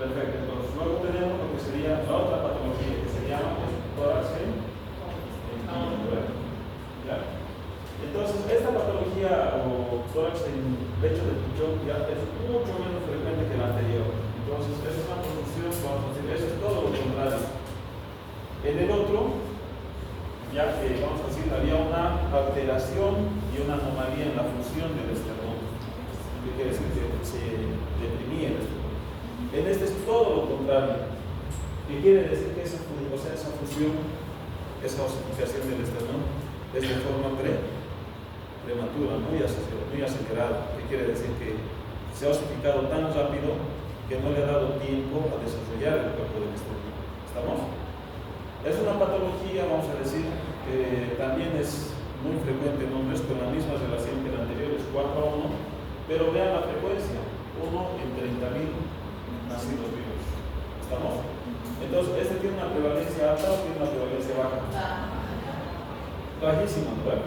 Perfecto, entonces luego tenemos lo que sería la otra patología, que se llama tórax en ¿ya? Entonces, esta patología o tórax en lecho de pichón ya es mucho menos frecuente que la anterior. Entonces, esa es una confusión, vamos a decir, eso es todo lo contrario. En el otro, ya que vamos a decir, había una alteración y una anomalía en la función del esternón, que quiere decir que se deprimía el esternón. En este es todo lo contrario, que quiere decir que esa fusión, esa osificación del esternón es de forma prematura, muy acelerada, que quiere decir que se ha osificado tan rápido que no le ha dado tiempo a desarrollar el cuerpo del esternón. ¿Estamos? Es una patología, vamos a decir, que también es muy frecuente en hombres con la misma relación que la anterior, es 4:1, pero vean la frecuencia, 1 en 30.000 nacidos vivos. ¿Estamos? Entonces, ¿este tiene una prevalencia alta o tiene una prevalencia baja? Bajísima, bueno.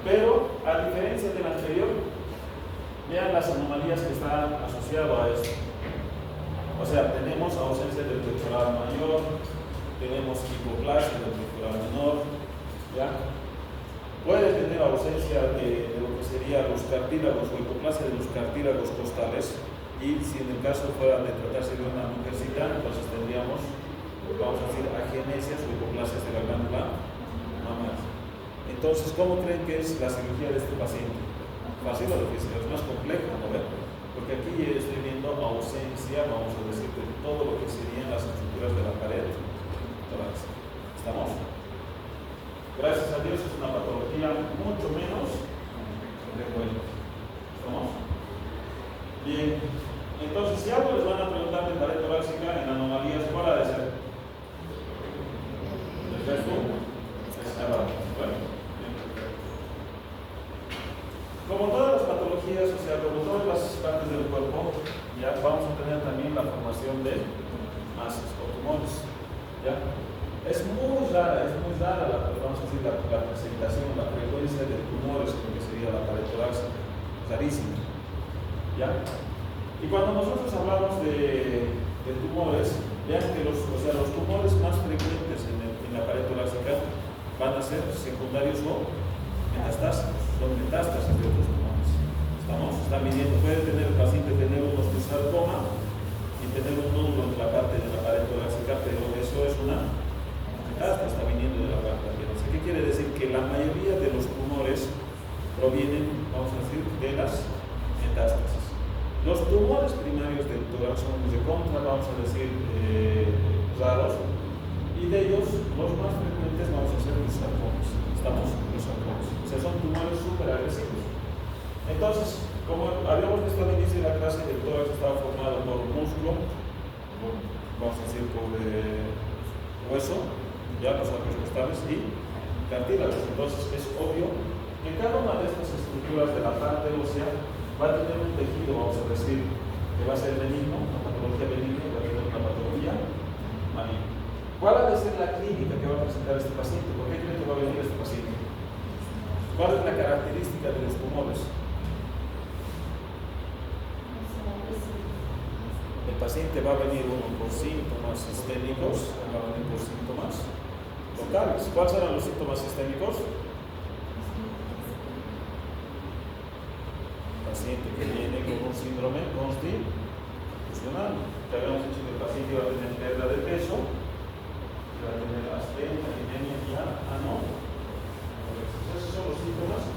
Pero, a diferencia del anterior, vean las anomalías que están asociadas a esto. O sea, tenemos ausencia del pectoral mayor, tenemos hipoplasia del pectoral menor, ¿ya? Puede tener ausencia de lo que serían los cartílagos o hipoplasia de los cartílagos costales. Y si en el caso fuera de tratarse de una mujercita, entonces tendríamos, vamos a decir, agenesias o hipoplasias de la glándula mamaria. Entonces, ¿cómo creen que es la cirugía de este paciente? Fácil o difícil, es más complejo, ¿no ven? Porque aquí estoy viendo ausencia, vamos a decir, de todo lo que serían las estructuras de la pared torácica. ¿Estamos? Gracias a Dios es una patología mucho menos frecuente. ¿Estamos? Bien. Entonces, si algo les van a preguntar de pared torácica en anomalías, ¿cuál ha de ser? ¿El resto? Bueno, bien. Como todas las patologías, o sea, como todas las partes del cuerpo, ya vamos a tener también la formación de masas o tumores. ¿Ya? Es muy rara vamos a decir, la presentación, la frecuencia de tumores en lo que sería la pared torácica. Rarísima. ¿Ya? Y cuando nosotros hablamos de tumores, vean que los tumores más frecuentes en la pared torácica van a ser secundarios o metastásicos, son metástasis de otros tumores. Están viniendo, puede tener el paciente tener un osteosarcoma y tener un nódulo en la parte de la pared torácica, pero eso es una metástasis, está viniendo de la parte de la piel. ¿Qué quiere decir? Que la mayoría de los tumores provienen, vamos a decir, de las metástasis. Los tumores primarios del tórax son de contra, vamos a decir, raros, y de ellos los más frecuentes vamos a ser los sarcomas. ¿Estamos? Los sarcomas. vamos a decir, por hueso, ya los arcos costales y cartílagos. Entonces es obvio que cada una de estas estructuras de la parte ósea va a tener un tejido, vamos a decir, que va a ser benigno, una patología benigna, va a tener una patología maligna. ¿Cuál ha de ser la clínica que va a presentar este paciente? ¿Por qué creen que va a venir este paciente? ¿Cuál es la característica de los tumores? El paciente va a venir uno por síntomas sistémicos, va a venir por síntomas locales. ¿Cuáles serán los síntomas sistémicos? Paciente que viene con un síndrome constitucional. Ya habíamos dicho que el paciente va a tener pérdida de peso, va a tener astenia, anemia y ano. Esos son los síntomas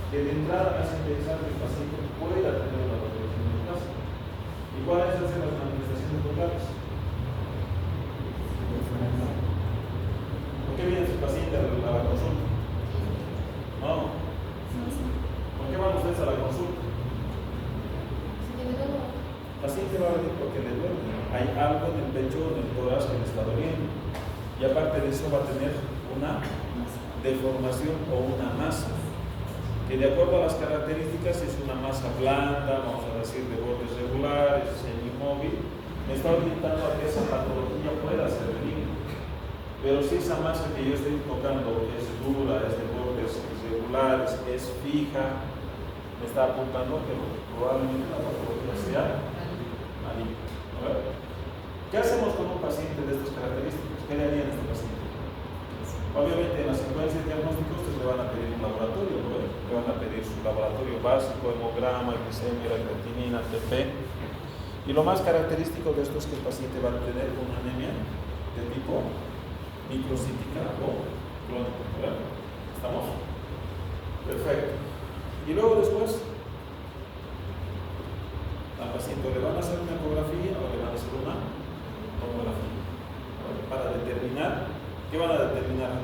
que de entrada me hacen pensar que el paciente pueda tener una patología neoplásica. ¿Y cuáles son las manifestaciones locales? ¿Por qué viene su paciente a la consulta? No. ¿Por qué van ustedes a la consulta? El paciente va a venir porque le duele. Hay algo en el pecho, en el tórax que le está doliendo. Y aparte de eso va a tener una deformación o una masa, que de acuerdo a las características es una masa blanda, vamos a decir de bordes regulares, semi-móvil, me está orientando a que esa patología pueda ser benigna. Pero si esa masa que yo estoy tocando es dura, es de bordes irregulares, es fija, me está apuntando que probablemente la patología sea maligna. ¿Qué hacemos con un paciente de estas características? ¿Qué le harían a este paciente? Obviamente en la secuencia de diagnósticos ustedes le van a pedir un laboratorio, ¿no? Le van a pedir su laboratorio básico, hemograma, glicemia, creatinina, TP. Y lo más característico de esto es que el paciente va a tener una anemia de tipo microcítica o crónica. ¿Estamos? Perfecto. Y luego después al paciente le van a hacer una ecografía o le van a hacer una tomografía para determinar. ¿Qué van a determinar?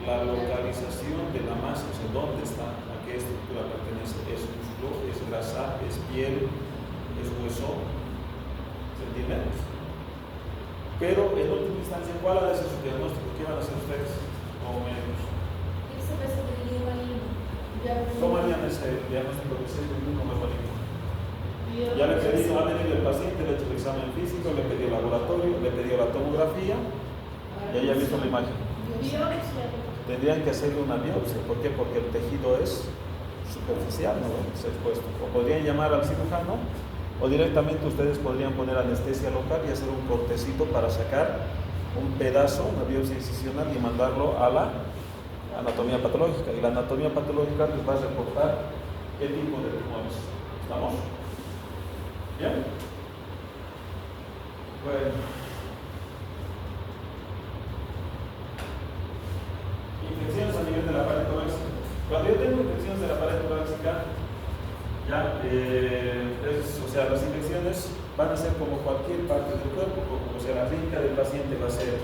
La localización de la masa, o sea, dónde está, a qué estructura pertenece, es músculo, es grasa, es piel, es hueso, ¿se entiende? Pero en última instancia, ¿cuál ha de ser su diagnóstico? ¿Qué van a hacer ustedes como médicos? ¿Cómo harían ese diagnóstico que se uno más maligno? Ya le pedí, ha venido el paciente, le ha hecho el examen físico, le pidió el laboratorio, le pidió la tomografía. Ya haya visto la imagen. Tendrían que hacerle una biopsia. ¿Por qué? Porque el tejido es superficial, ¿no? Es expuesto. O podrían llamar al cirujano, o directamente ustedes podrían poner anestesia local y hacer un cortecito para sacar un pedazo, una biopsia incisional y mandarlo a la anatomía patológica. Y la anatomía patológica les va a reportar qué tipo de tumores. ¿Estamos? ¿Bien? Bueno. Infecciones a nivel de la pared torácica. Cuando yo tengo infecciones de la pared torácica, ya, o sea, las infecciones van a ser como cualquier parte del cuerpo, o sea, la clínica del paciente va a ser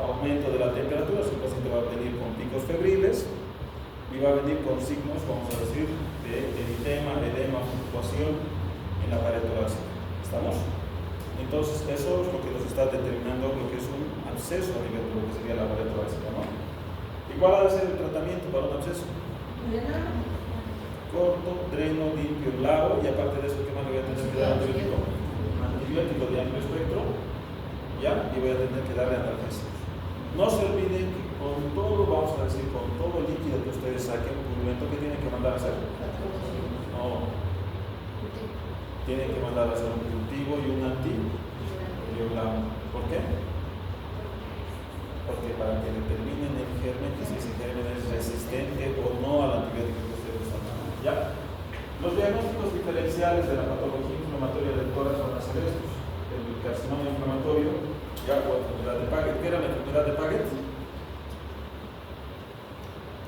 aumento de la temperatura, su paciente va a venir con picos febriles y va a venir con signos, vamos a decir, de eritema, edema, fluctuación en la pared torácica. ¿Estamos? Entonces, eso es lo que nos está determinando lo que es un absceso a nivel de lo que sería la pared torácica, ¿no? ¿Y cuál ha de ser el tratamiento para un absceso? Corto, dreno, limpio, lavo, y aparte de eso, ¿qué más le voy a tener que dar? Antibiótico. Antibiótico de amplio espectro, ¿ya? Y voy a tener que darle analgésicos. No se olviden que con todo, vamos a decir, con todo el líquido que ustedes saquen, purulento, ¿qué tienen que mandar a hacer? No. Tienen que mandar a hacer un cultivo y un antibiótico. ¿Por qué? Porque para que determinen el germen, que si ese germen es resistente o no al antibiótico que ustedes están dando. ¿Ya? Los diagnósticos diferenciales de la patología inflamatoria del tórax van a ser estos: el carcinoma inflamatorio, ya o enfermedad de Paget. ¿Qué era la enfermedad de Paget?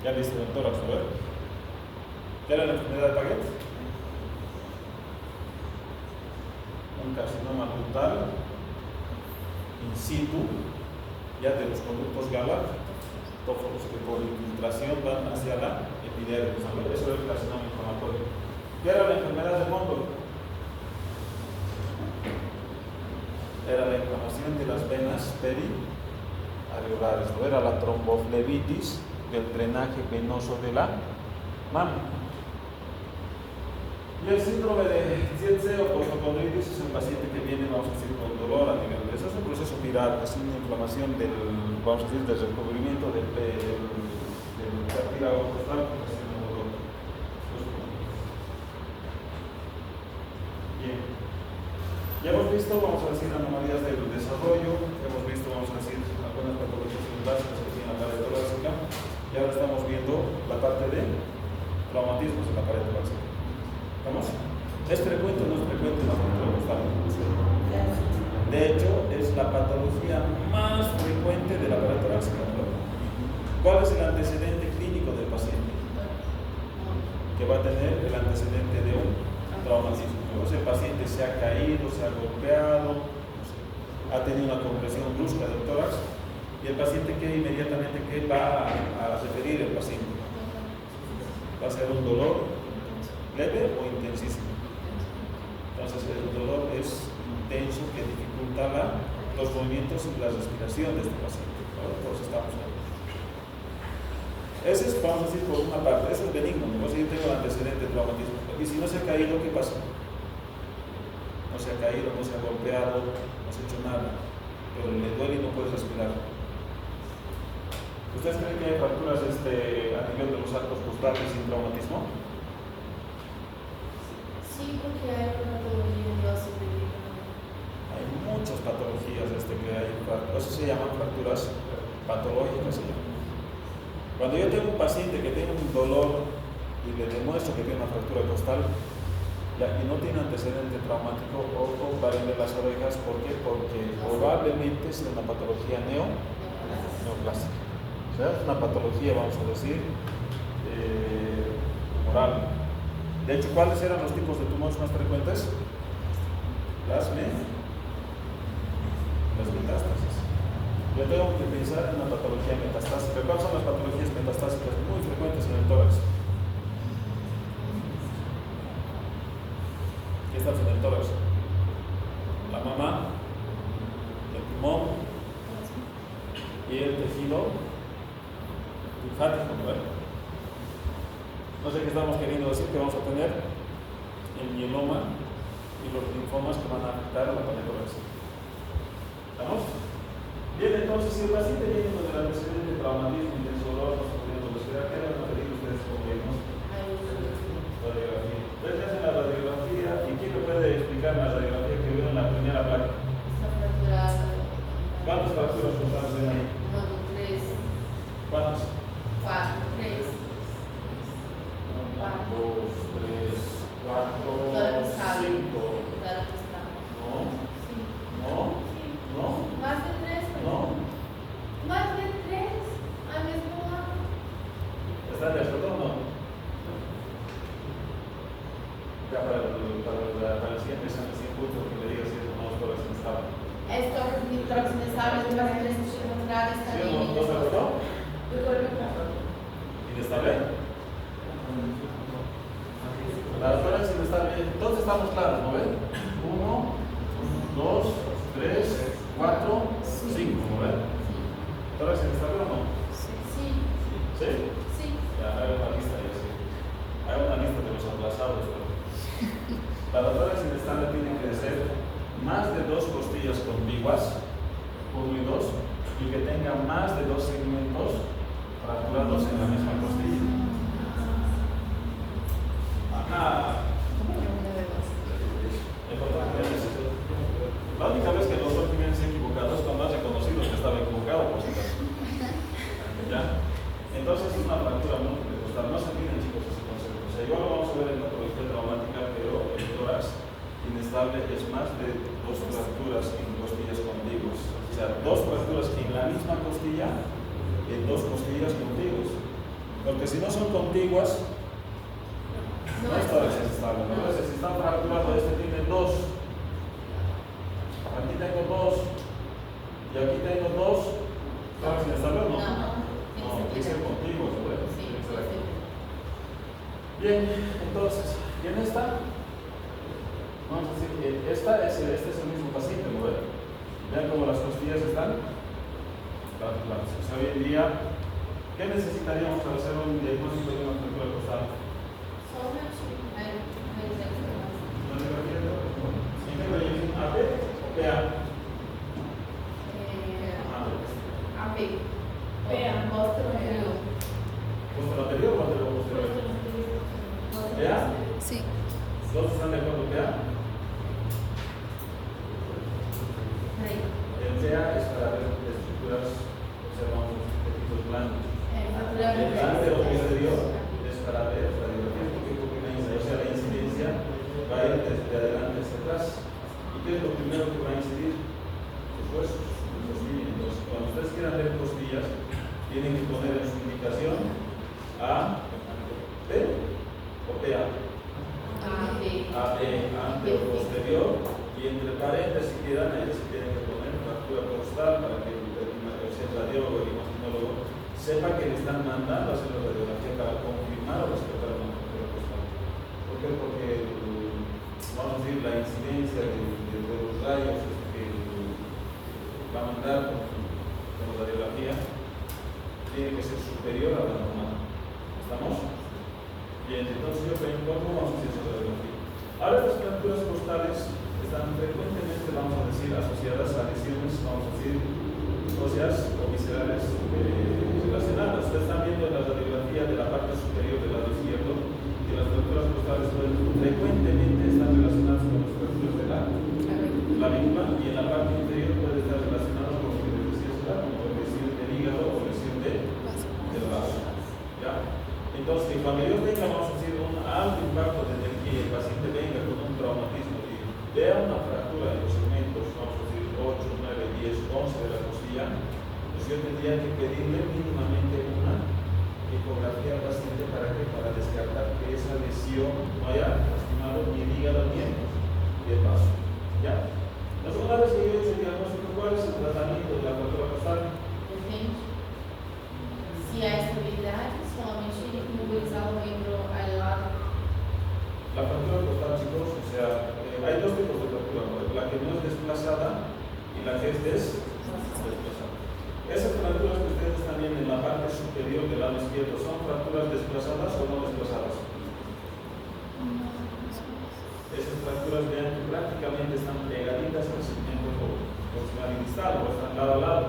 Ya viste el tórax, a ver. ¿Qué era la enfermedad de Paget? Un carcinoma ductal in situ, ya de los conductos galácticos que por infiltración van hacia la epidermis. Eso es el carcinoma inflamatorio. ¿Qué era la enfermedad de Mondor? era la inflamación de las venas periareolares, ¿no? Era la tromboflebitis del drenaje venoso de la mama. Y el síndrome de Tietze o postocondritis es un paciente que viene, vamos a decir, con dolor a nivel de eso, es un proceso viral, es una inflamación del, vamos a decir, del recubrimiento del cartílago costal, que ocasiona dolor. Bien. Ya hemos visto, vamos a decir, anomalías del desarrollo, hemos visto, vamos a decir, algunas patologías básicas que tiene la pared torácica, y ahora estamos viendo la parte de traumatismos en la pared torácica. ¿Vamos? ¿Es frecuente o no es frecuente la fractura costal? De hecho, es la patología más frecuente de la pared torácica, ¿no? ¿Cuál es el antecedente clínico del paciente? Que va a tener el antecedente de un traumatismo. El paciente se ha caído, se ha golpeado, ha tenido una compresión brusca del tórax, y el paciente que inmediatamente ¿qué va a referir el paciente? Va a ser un dolor leve o intensísimo. Entonces el dolor es intenso que dificulta los movimientos y la respiración de este paciente, ¿no? Entonces estamos ahí. Ese es, vamos a decir, por una parte, eso es benigno, ¿no? Si yo tengo el antecedente de traumatismo, y si no se ha caído, ¿qué pasa? No se ha caído, no se ha golpeado, no se ha hecho nada, pero le duele y no puede respirar. ¿Ustedes creen que hay fracturas a nivel de los arcos costales sin traumatismo? Sí, porque hay una patología de osteopenia. Hay muchas patologías que hay, eso se llaman fracturas patológicas. Cuando yo tengo un paciente que tiene un dolor y le demuestro que tiene una fractura costal y no tiene antecedente traumático, ojo, párenle las orejas. ¿Por qué? Porque probablemente sea una patología neoplásica. O sea, es una patología, vamos a decir, tumoral. De hecho, ¿cuáles eran los tipos de tumores más frecuentes? Las metástasis. Yo tengo que pensar en una patología metastásica. ¿Cuáles son las patologías metastásicas muy frecuentes en el tórax? ¿Qué está en el tórax? La mama, el pulmón y el tejido linfático, ¿no? No sé qué estamos queriendo decir, que vamos a tener el mieloma y los linfomas que van a afectar a la pared torácica. ¿Estamos? Bien, entonces, si el paciente viene con el antecedente de traumatismo, intenso dolor, no se pudiendo respirar, ¿qué van a pedir ustedes como diagnóstico? Radiografía. Ustedes hacen la radiografía, ¿y quién me puede explicar la radiografía que vieron en la primera placa? Está fracturada. ¿Cuántas fracturas costales ven ahí? 3. ¿Cuántas? 4, 3. 1, 2, 3, 4, 5. No, no, Más de 3. no. Más de 3. Al mismo lado. ¿Están de acuerdo o no? Ya para el siguiente examen, sin punto, que le diga si es un tórax inestable. Esto es mi próximo estable de las 3 encontradas ¿Sí también. o no? ¿No se acordó? ¿Inestable? La tórax inestable, entonces estamos claros, ¿no ven? 1, 2, 3, 4, 5, ¿no ven? ¿Tórax inestable o no? Sí. ¿Sí? Sí. Ya, hay una lista, ya sí. Hay una lista de los aplazados, pero la tórax inestable tiene que ser más de 2 costillas contiguas, 1 y 2, y que tenga más de 2 segmentos fracturados en la misma costilla. Ajá. La única vez que los dos primeros equivocados cuando has reconocido que estaba equivocado, por si acaso. ¿Ya? Entonces es una fractura múltiple costal. No se olviden, chicos, ese concepto. O sea, igual lo vamos a ver en la patología traumática, pero el tórax inestable es más de 2 fracturas en costillas contiguas. O sea, 2 fracturas en la misma costilla en 2 costillas contiguas. Porque si no son contiguas, no es tórax inestable. Entonces, si están fracturados, este tiene 2. Aquí tengo 2. Y aquí tengo 2. ¿Tórax inestable o no? No, tiene que ser contiguos, ¿verdad? Sí. Bien, entonces, ¿quién está? Vamos a decir que este es el mismo paciente, ¿no? Vean cómo las costillas están. O sea, hoy en día, ¿qué necesitaríamos para hacer un diagnóstico de una fractura costal? ¿No le refiero? ¿Sí me proyección AP o PA? ¿Posterior anterior o anterior posterior? ¿PA? Sí. ¿Todos están de acuerdo PA? El PA es para ver estructuras, observamos tejidos blandos. El antero posterior es para ver radiografía, porque la incidencia va a ir desde adelante hacia atrás. ¿Y qué es lo primero que va a incidir? Los huesos, los costillas. Cuando ustedes quieran ver costillas, tienen que poner en su indicación A, P o PA. AP, antero posterior, y entre paréntesis si quieran, ellos tienen que poner fractura costal para que el radiólogo, el imaginólogo, sepa que le están mandando a hacer la radiografía para confirmar o respetar una fractura costal. ¿Por qué? Porque, vamos a decir, la incidencia de los rayos que va a mandar con la radiografía tiene que ser superior a la normal. ¿Estamos? Bien, entonces yo pregunto, ¿cómo vamos a hacer esa radiografía? Ahora las fracturas costales están frecuentemente, vamos a decir, asociadas a lesiones, vamos a decir, óseas o viscerales relacionadas. Ustedes están viendo la radiografía de la parte superior del lado izquierdo que las fracturas costales frecuentemente están relacionadas con las fracturas de la clavícula, y en la parte inferior puede estar relacionado con lo que les decía, como lesión del hígado o lesión del vaso. ¿Ya? Entonces, cuando yo tenga, vamos a decir, un alto impacto desde que el paciente venga con un traumatismo y vea una fractura en los segmentos, vamos a decir, 8, 9, 10, 11 de la costilla, pues yo tendría que pedirle mínimamente una ecografía al paciente para descartar que esa lesión no haya lastimado ni el hígado ni el vaso. ¿Ya? Entonces, una vez que yo he hecho el diagnóstico, ¿cuál es el tratamiento de la fractura costal? Se há estabilidade, solamente imobilizar o membro al lado. La fractura costal, chicos, o sea, hay dos tipos de fractura, la que no es desplazada y la que es desplazada. Esas fracturas que ustedes están viendo en la parte superior del lado izquierdo, ¿son fracturas desplazadas o no desplazadas? Esas fracturas, vean que prácticamente están pegaditas al segmento proximal y distal, o están lado a lado.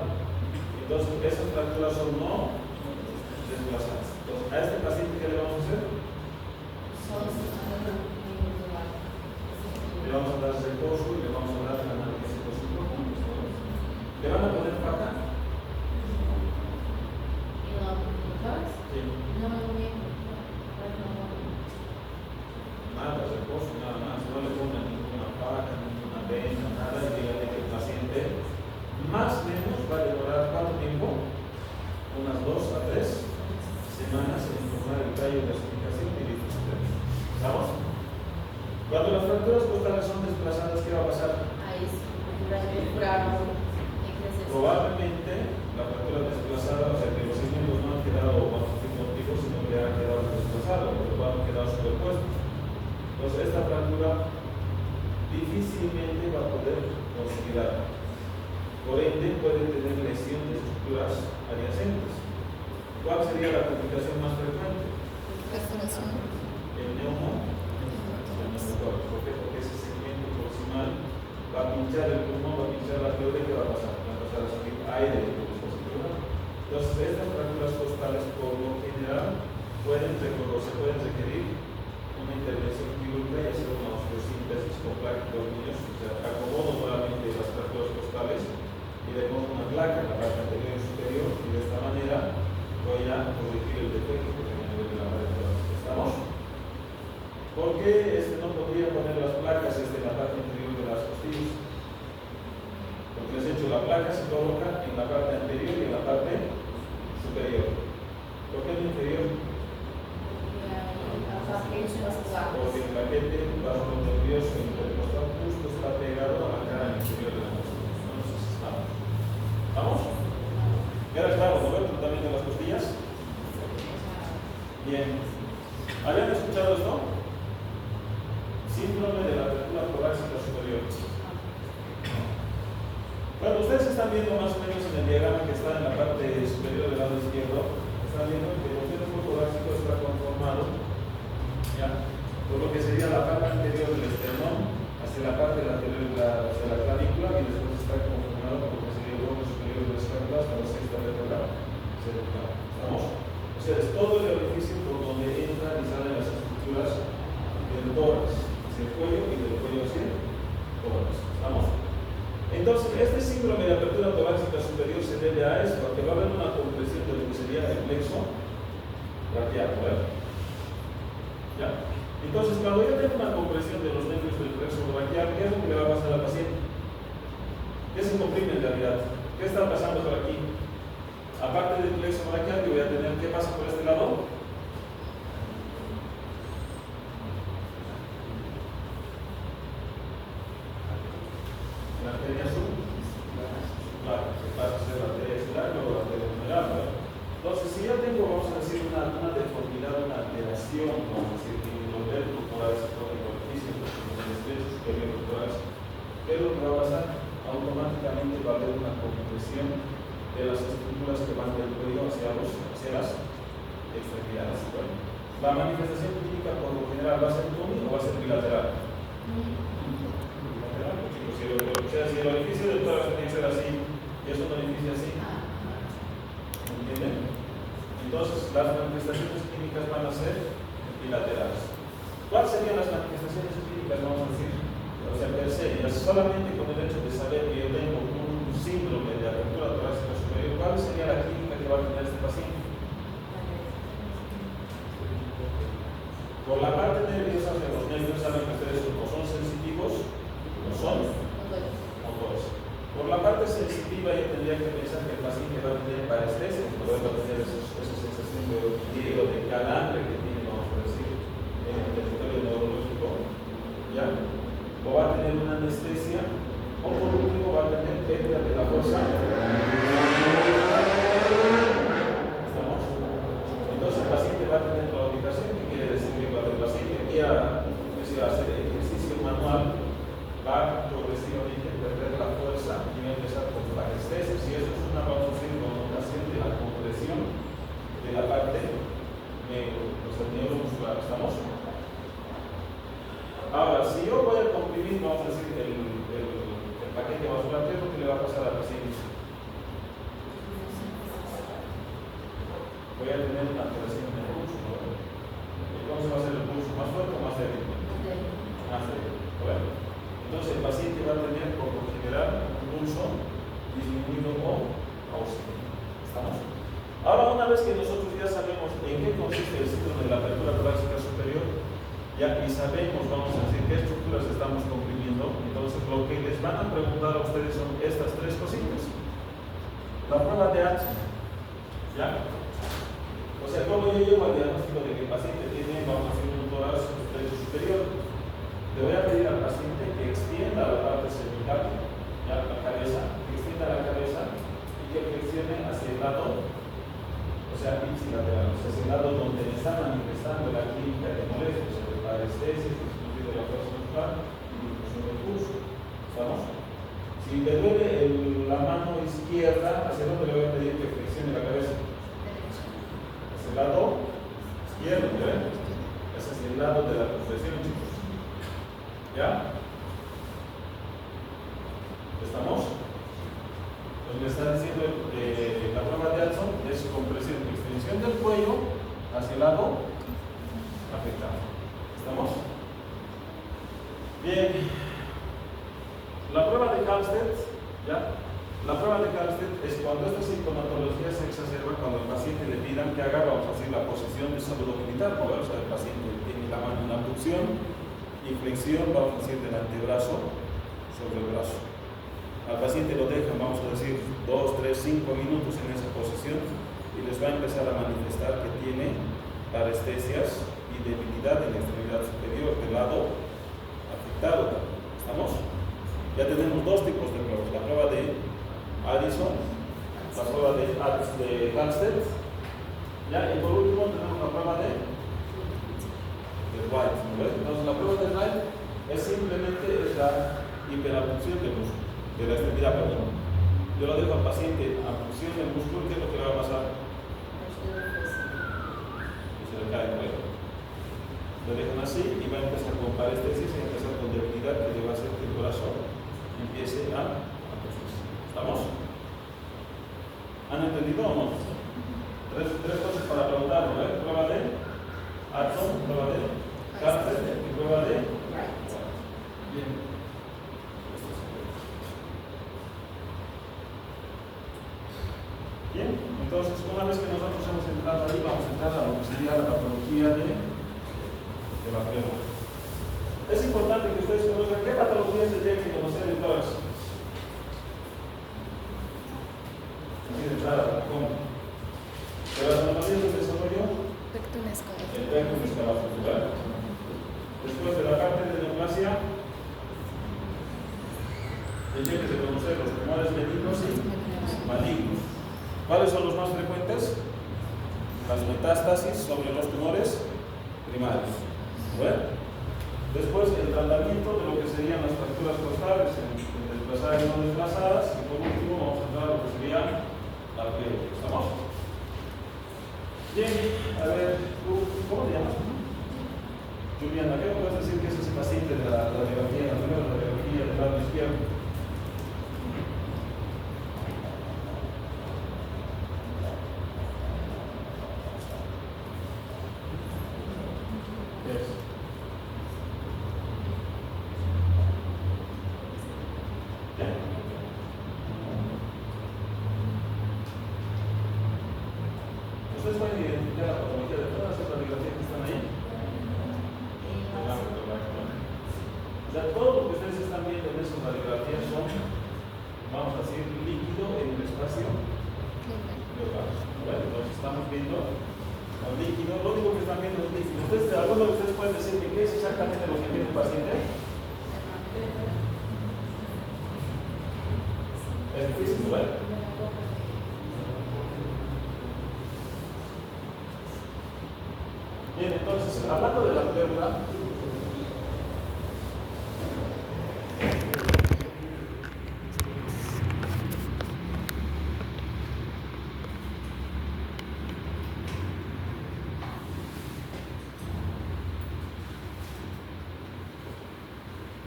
Entonces, esas fracturas son no desplazadas. Entonces, a este paciente, ¿qué le vamos a hacer? Le vamos a dar reposo y le vamos a dar analgésico profundo. Le van a poner faca. Sí. Nada, reposo, nada más. No le pongan ninguna faca, ninguna vena, nada, y díganle que el paciente más o menos va a demorar ¿cuánto tiempo? Unas 2 a 3 semanas en formar el tallo de explicación y difusión. ¿Estamos? Cuando las fracturas costales son desplazadas, ¿qué va a pasar? Probablemente la fractura desplazada, o sea que los segmentos no han quedado contigos, sino que han quedado desplazados, por lo cual han quedado superpuestos. Entonces esta fractura difícilmente va a poder considerar. Por ende puede tener lesión de estructuras adyacentes. ¿Cuál sería la complicación más frecuente? Perforación. El neumotórax. ¿Por qué? Porque ese segmento proximal va a pinchar el pulmón, va a pinchar la pleura. ¿Qué va a pasar? Va a pasar a salir aire de los positivos. Entonces, estas fracturas costales, por lo general, se pueden requerir una intervención quirúrgica y hacer una osteosíntesis con placas de niños. O sea, acomodo nuevamente las fracturas costales y le pongo una placa en la parte anterior y superior, y de esta manera voy a corregir el defecto que tengo a nivel de la pared torácica. ¿Estamos? ¿Por qué no podría poner las placas en la parte inferior de las costillas? Porque les he hecho la placa, se coloca en la parte anterior y en la parte superior. ¿Por qué en el inferior? Porque el paquete vaso nervioso intercostal justo está pegado a la cara inferior de la costilla. Entonces, ¿estamos? ¿Queda claro, no? El tratamiento de las costillas. Bien. ¿Habían escuchado esto? Síndrome de la apertura torácica superior. Bueno, ustedes están viendo más o menos en el diagrama que está en la parte superior del lado izquierdo, están viendo que el cuerpo torácico está conformado, ¿ya?, por lo que sería la parte anterior del esternón hacia la parte lateral hacia la clavícula, y después está conformado por lo que sería el hueso superior de la espalda hasta la sexta vértebra cervical. ¿Estamos? O sea, es todo el orificio por donde entran y salen las estructuras del tórax, hacia el cuello, y del cuello hacia el tórax. ¿Estamos? Entonces, este síndrome de apertura torácica superior se debe a esto, a que va a haber una compresión de lo que sería el plexo braquial, ¿verdad? ¿Ya? Entonces, cuando yo tengo una compresión de los nervios del plexo braquial, ¿qué es lo que le va a pasar al paciente? ¿Qué se comprime en realidad? ¿Qué está pasando por aquí? Aparte del plexo braquial, yo voy a tener, ¿qué pasa por este lado? La arteria azul. Claro, que pasa a ser la arteria estelar o la arteria numeral. Entonces, si yo tengo, vamos a decir, una deformidad, una alteración, vamos a decir, en los vértebros torácicos, en el orificio, en el estrecho superior torácico, ¿qué es lo que va a pasar? Automáticamente va a haber una compresión de las estructuras que van del cuello hacia las extremidades. Bueno, la manifestación clínica por lo general va a ser uni o va a ser bilateral. O sea, si el orificio del tórax tiene que ser así y es un orificio así, ¿entienden? Entonces, las manifestaciones clínicas van a ser bilaterales. ¿Cuáles serían las manifestaciones clínicas? Vamos a decir, o sea, per se, ya solamente con el hecho de saber que yo tengo un síndrome de apertura torácica superior, ¿cuál sería la clínica que va a tener este paciente? Por la parte nerviosa, que los nervios saben que ustedes o son sensitivos o son motores. Por la parte sensitiva, yo tendría que pensar que el paciente va a tener parestesia, va a tener esa sensación de hormigueo, de calambre que tiene, vamos a decir, en el territorio neurológico, ¿ya? O va a tener una anestesia, o por último va a tener pérdida de la fuerza. ¿Estamos? Entonces el paciente va a tener claudicación, que quiere decir que cuando el paciente quiera hacer ejercicio manual, va progresivamente a perder la fuerza y va a empezar con parestesis, y eso es una, vamos a decir, connotación de la compresión de la parte neuromuscular. ¿Estamos? Ahora, si yo voy a comprimir, vamos a decir, el paquete vascular, ¿qué es lo que le va a pasar al paciente? Voy a tener una alteración en el pulso, ¿no? ¿Cómo se va a hacer el pulso? ¿Más fuerte o más débil? Más débil. Bueno, entonces el paciente va a tener, por lo general, un pulso disminuido o ausente. ¿Estamos? Ahora, una vez que nosotros ya sabemos en qué consiste el síndrome de la apertura torácica superior, ya y sabemos, vamos a decir, qué estructuras estamos comprimiendo, entonces lo que les van a preguntar a ustedes son estas tres cositas. La prueba de Addison, ¿ya? O sea, ¿cómo yo llego al diagnóstico de que el paciente tiene, vamos a decir, un tórax superior? Le voy a pedir al paciente que extienda la parte cervical, ya la cabeza, que extienda la cabeza y que flexione hacia el lado, o sea, ipsilateral, o sea, hacia el lado donde está manifestando la clínica de molestia, o sea, de parestesia, disminución de la fuerza muscular y disminución del pulso. ¿Estamos? Si le duele la mano izquierda, ¿hacia dónde le voy a pedir que flexione la cabeza? Hacia el lado izquierdo, ¿ven? Ese es el lado de la compresión, chicos. ¿Ya? ¿Estamos? Pues me está diciendo la prueba de Addison es compresión, extensión del cuello hacia el lado afectado. ¿Estamos? Bien. La prueba de Karlstedt, ¿ya? La prueba de Karlstedt es cuando esta sintomatología se exacerba, cuando al paciente le pidan que haga, vamos a decir, la posición de saludo militar, ¿no? O sea, el paciente tiene la mano en abducción y flexión, vamos a decir, del antebrazo sobre el brazo. Al paciente lo dejan, vamos a decir, 2, 3, 5 minutos en esa posición y les va a empezar a manifestar que tiene parestesias y debilidad en la extremidad superior del lado afectado. ¿Estamos? Ya tenemos dos tipos de pruebas, la prueba de Addison, la prueba de Karlstedt, ¿ya? Y por último tenemos la prueba de Wright, ¿no ves? Entonces la prueba de Wright es simplemente la hiperabducción de la extremidad, perdón. yo lo dejo al paciente a función del músculo, ¿qué es lo que le va a pasar? Se le cae el cuello. Lo dejan así y va a empezar con parestesis y empezar con debilidad que le va a hacer que el corazón empiece a contraerse. ¿Estamos? ¿Han entendido o no? Tres cosas para preguntarlo, ¿eh? Prueba de Hudson, prueba de Carter y prueba de bien. Bien, entonces una vez que nosotros hemos entrado ahí, vamos a entrar a lo que sería la patología de la pierna. Es importante que ustedes conozcan qué patologías se tienen que conocer en todas. Así de entrada, ¿cómo? Pero las anomalías del desarrollo, el pectum escapofemoral. Después de la parte de neoplasia, tendríamos que conocer los tumores benignos y malignos. ¿Cuáles son los más frecuentes? Las metástasis sobre los tumores primarios. Bueno, después el tratamiento de lo que serían las fracturas costales en desplazadas y no desplazadas. Y por último vamos a entrar a lo que sería la arqueología. ¿Estamos? Bien, a ver, ¿cómo te llamas? Juliana, ¿qué me puedes decir que es ese paciente de la radiografía, la primera radiografía del lado izquierdo? ¿Ustedes pueden identificar la patología de todas las radiografías que están ahí? O sea, todo lo que ustedes están viendo en esas radiografías son, vamos a decir, líquido en el espacio global. Bueno, entonces estamos viendo el líquido, lo único que están viendo es líquido. ¿Alguno de ustedes puede decirme qué es exactamente lo que tiene el paciente? Es difícil, ¿verdad? Bien, entonces, hablando de la pleura,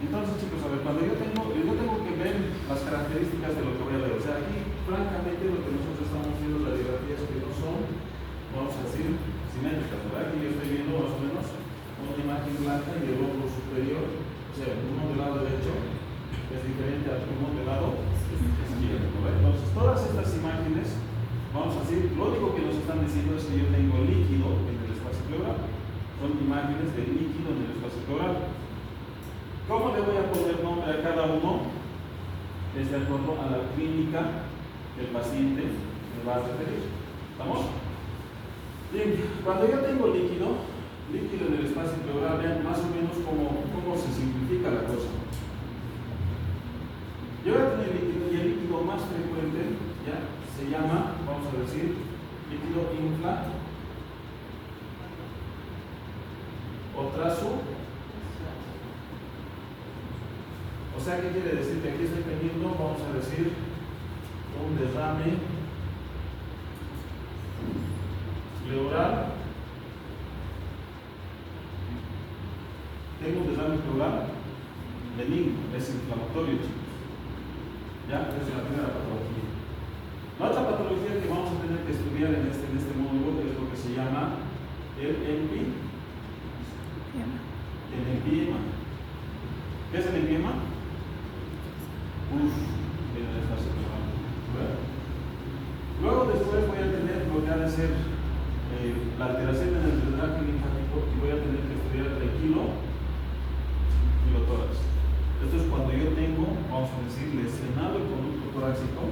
entonces chicos, a ver, cuando yo tengo que ver las características de lo que voy a ver, o sea, aquí francamente lo que nosotros estamos viendo radiografías que no son, vamos a decir, simétricas, ¿verdad? Aquí yo estoy viendo más o menos una imagen blanca y el hombro superior, o sea, el pulmón del lado derecho es diferente al pulmón del lado izquierdo, ¿verdad? Entonces, todas estas imágenes, vamos a decir, lo único que nos están diciendo es que yo tengo líquido en el espacio pleural, son imágenes de líquido en el espacio pleural. ¿Cómo le voy a poner nombre a cada uno? Es de acuerdo a la clínica que el paciente me va a referir. ¿Estamos? Bien, cuando yo tengo líquido en el espacio pleural, vean más o menos cómo se simplifica la cosa. Yo voy a tener líquido y el líquido más frecuente ya se llama, vamos a decir, líquido infla o trazo. O sea, ¿qué quiere decir? Que aquí estoy teniendo, vamos a decir, un derrame pleural. Tengo un derrame pleural benigno, es inflamatorio, chicos. Ya, esa es la primera patología. La otra patología que vamos a tener que estudiar en este módulo es lo que se llama el empiema. ¿Qué es el empiema? En el espacio pleural. Luego después voy a tener lo que ha de ser la alteración en el drenaje linfático y voy a tener que estudiar el kilotórax. Esto es cuando yo tengo, vamos a decir, lesionado el conducto torácico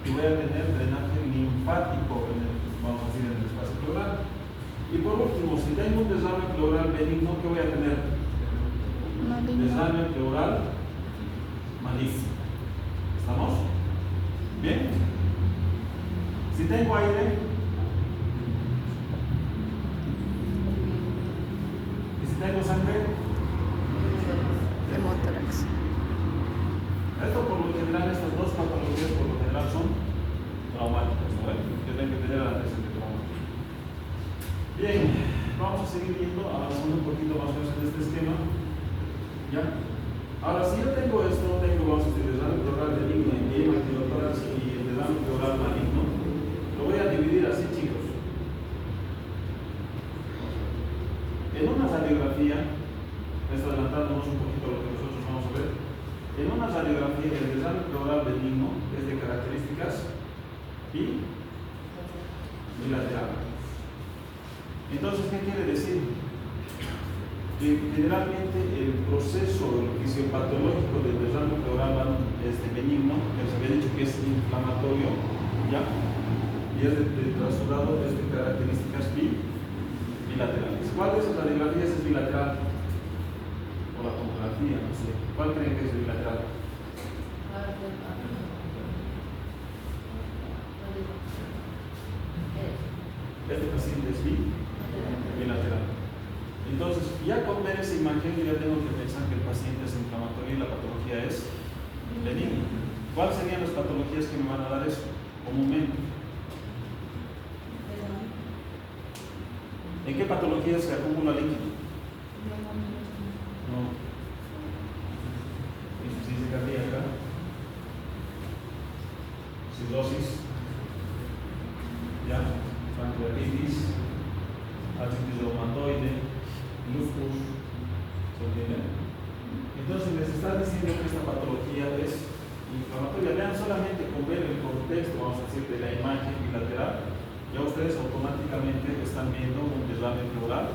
y voy a tener drenaje linfático vamos a decir, en el espacio pleural. Y por último, si tengo un desarme pleural benigno, ¿qué voy a tener? Desarme pleural maligno. ¿Estamos? ¿Bien? Si tengo aire y si tengo sangre, Hemotórax. esto por lo general, estas dos patologías por lo general Bien, vamos a seguir viendo, avanzando un poquito más o menos en este esquema. ¿Ya? Ahora, si yo tengo esto, vamos a decir, el desarme pleural benigno y el equilotórax y el desarme pleural maligno, lo voy a dividir así, chicos. En una radiografía, adelantándonos un poquito a lo que nosotros vamos a ver, en una radiografía el desarme pleural benigno es de características bilateral. Entonces, ¿qué quiere decir? Que generalmente el proceso fisiopatológico del desarme pleural benigno, que se había dicho que es inflamatorio, ¿ya? Y es de traslado de características bilaterales. ¿Cuál de esas radiografías es bilateral? O la tomografía, no sé. ¿Cuál creen que es bilateral? Este paciente es bilateral. Entonces, ya con ver esa imagen, yo ya tengo que pensar que el paciente es inflamatorio y la patología es benigna. ¿Cuáles serían las patologías que me van a dar eso comúnmente? ¿En qué patologías se acumula líquido? No. Insuficiencia cardíaca, cirrosis, ya, pancreatitis, artritis reumatoide, lupus, ¿se entiende? Entonces les está diciendo que esta patología es inflamatoria. Vean, solamente con ver el contexto, vamos a decir, de la imagen bilateral, ya ustedes automáticamente están viendo un desarme pleural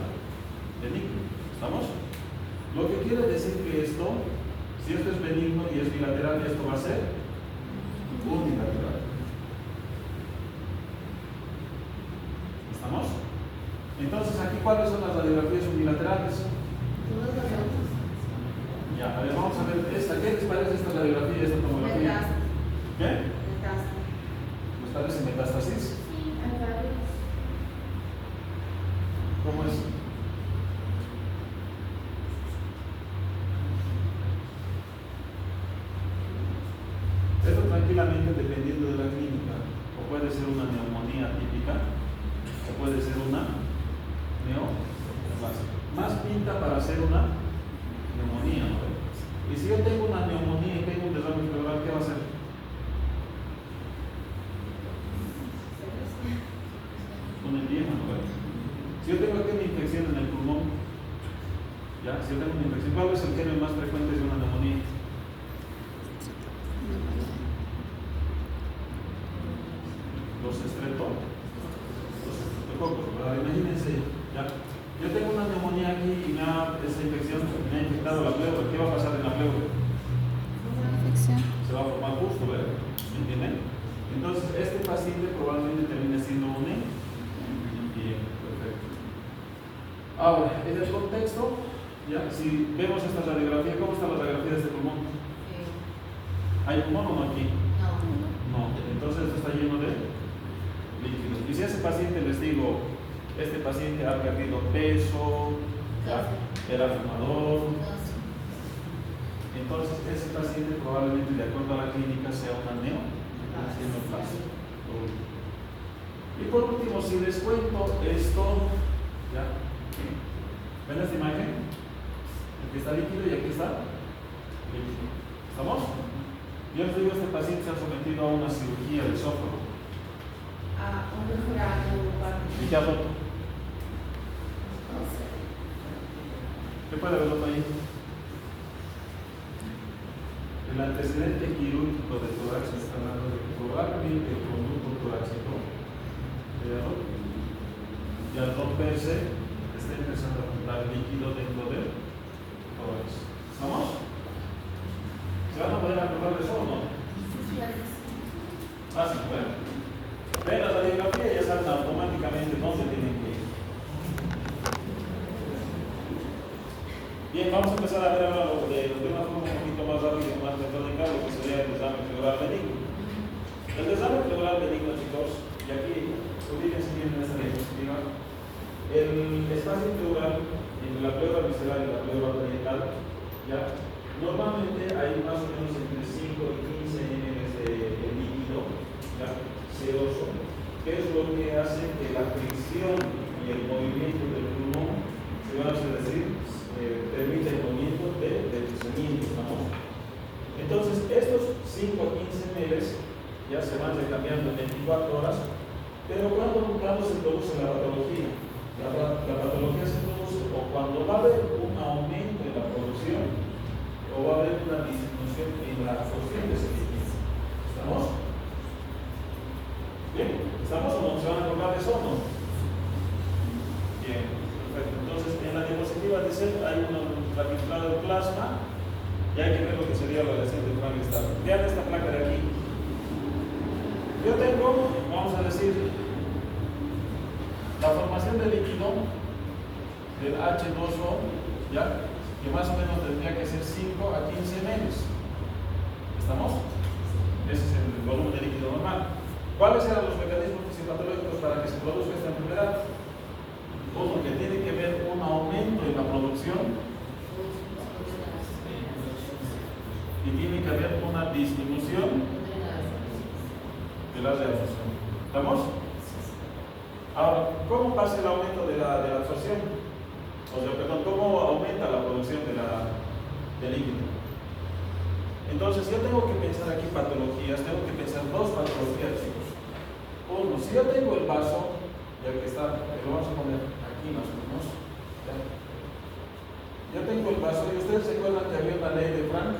benigno. ¿Estamos? Lo que quiere decir que esto, si esto es benigno y es bilateral, esto va a ser unilateral. ¿Estamos? Entonces, aquí, ¿cuáles son las radiografías unilaterales? Ya, a ver, vamos a ver esta. ¿Qué les parece esta radiografía y esta tomografía? ¿Qué? ¿Les parece metástasis? ¿Cómo es? Esto tranquilamente, dependiendo de la clínica, o puede ser una neumonía típica, o puede ser una más pinta para hacer una neumonía, ¿no? Y si yo tengo una neumonía y tengo un desarme pleural, ¿qué va a hacer? Un edema, ¿no? Si yo tengo aquí una infección en el pulmón, ¿ya? Si yo tengo una infección, ¿cuál es el germen más frecuente de una neumonía? Los estreptococos. Imagínense, ¿ya? Yo tengo una neumonía aquí y esa infección me ha infectado la pleura. ¿Qué va a pasar en la pleura? Se va a formar justo, ¿verdad? ¿Me entienden? Entonces, este paciente probablemente termine siendo un bien, perfecto. Ahora, en el contexto, ¿ya? Si vemos esta radiografía, ¿cómo está la radiografía de este pulmón? ¿Hay pulmón o no aquí? No. Entonces, esto está lleno de líquidos. Y si a ese paciente les digo, este paciente ha perdido peso, era fumador, entonces ese paciente probablemente, de acuerdo a la clínica, sea una neoplasia. Y por último, si les cuento esto, ¿ya? ¿Ven esta imagen? Aquí está líquido y aquí está líquido. ¿Estamos? Yo les digo, este paciente se ha sometido a una cirugía de esófago. ¿Y qué ha roto? ¿Qué puede haber roto ahí? El antecedente quirúrgico de tórax está hablando de que probablemente el conducto torácico y al romperse está empezando a juntar líquido dentro del tórax. ¿Estamos? ¿Se van a poder acordar de eso o no? Fácil, bueno. Ven la radiografía y ya saben automáticamente dónde tienen que ir. Bien, vamos a empezar a ver ahora de una forma un poquito más rápida y más metódica lo que sería el desarme pleural benigno. El desarme pleural benigno, chicos, y aquí ubíquense bien en esta diapositiva, el espacio pleural entre la pleura visceral y la pleura parietal, ya, normalmente hay más o menos entre 5 y 15 ml de líquido, ya, seroso, que es lo que hace que la fricción y el movimiento del pulmón se va a decir, permite el movimiento de deslizamiento, ¿estamos? Entonces, estos 5 a 15 ml ya se van recambiando en 24 horas, pero cuando se produce la patología, la patología se produce o cuando va a haber un aumento en la producción o va a haber una disminución en la absorción de ese líquido. ¿Estamos? Bien, ¿estamos o no? ¿Se van a acordar de eso o no? Bien, perfecto. Entonces, en la diapositiva dice hay un recapitulado de plasma y hay que ver lo que sería la relación de Frank Starling. Vean esta placa de aquí. Yo tengo, vamos a decir, la formación del líquido del H2O, ¿ya? Que más o menos tendría que ser 5 a 15 ml. ¿Estamos? Ese es el volumen de líquido normal. ¿Cuáles eran los mecanismos fisiopatológicos para que se produzca esta enfermedad? Uno, que tiene que ver un aumento en la producción y tiene que haber una disminución de la reabsorción. ¿Estamos? Ahora, ¿cómo pasa el aumento de la absorción? O sea, perdón, ¿cómo aumenta la producción del líquido? Entonces, yo tengo que pensar aquí patologías, tengo que pensar dos patologías, chicos. Uno, si yo tengo el vaso, ya que está, lo vamos a poner aquí más o menos. ¿Ya? Yo tengo el vaso, y ustedes se acuerdan que había una ley de Frank.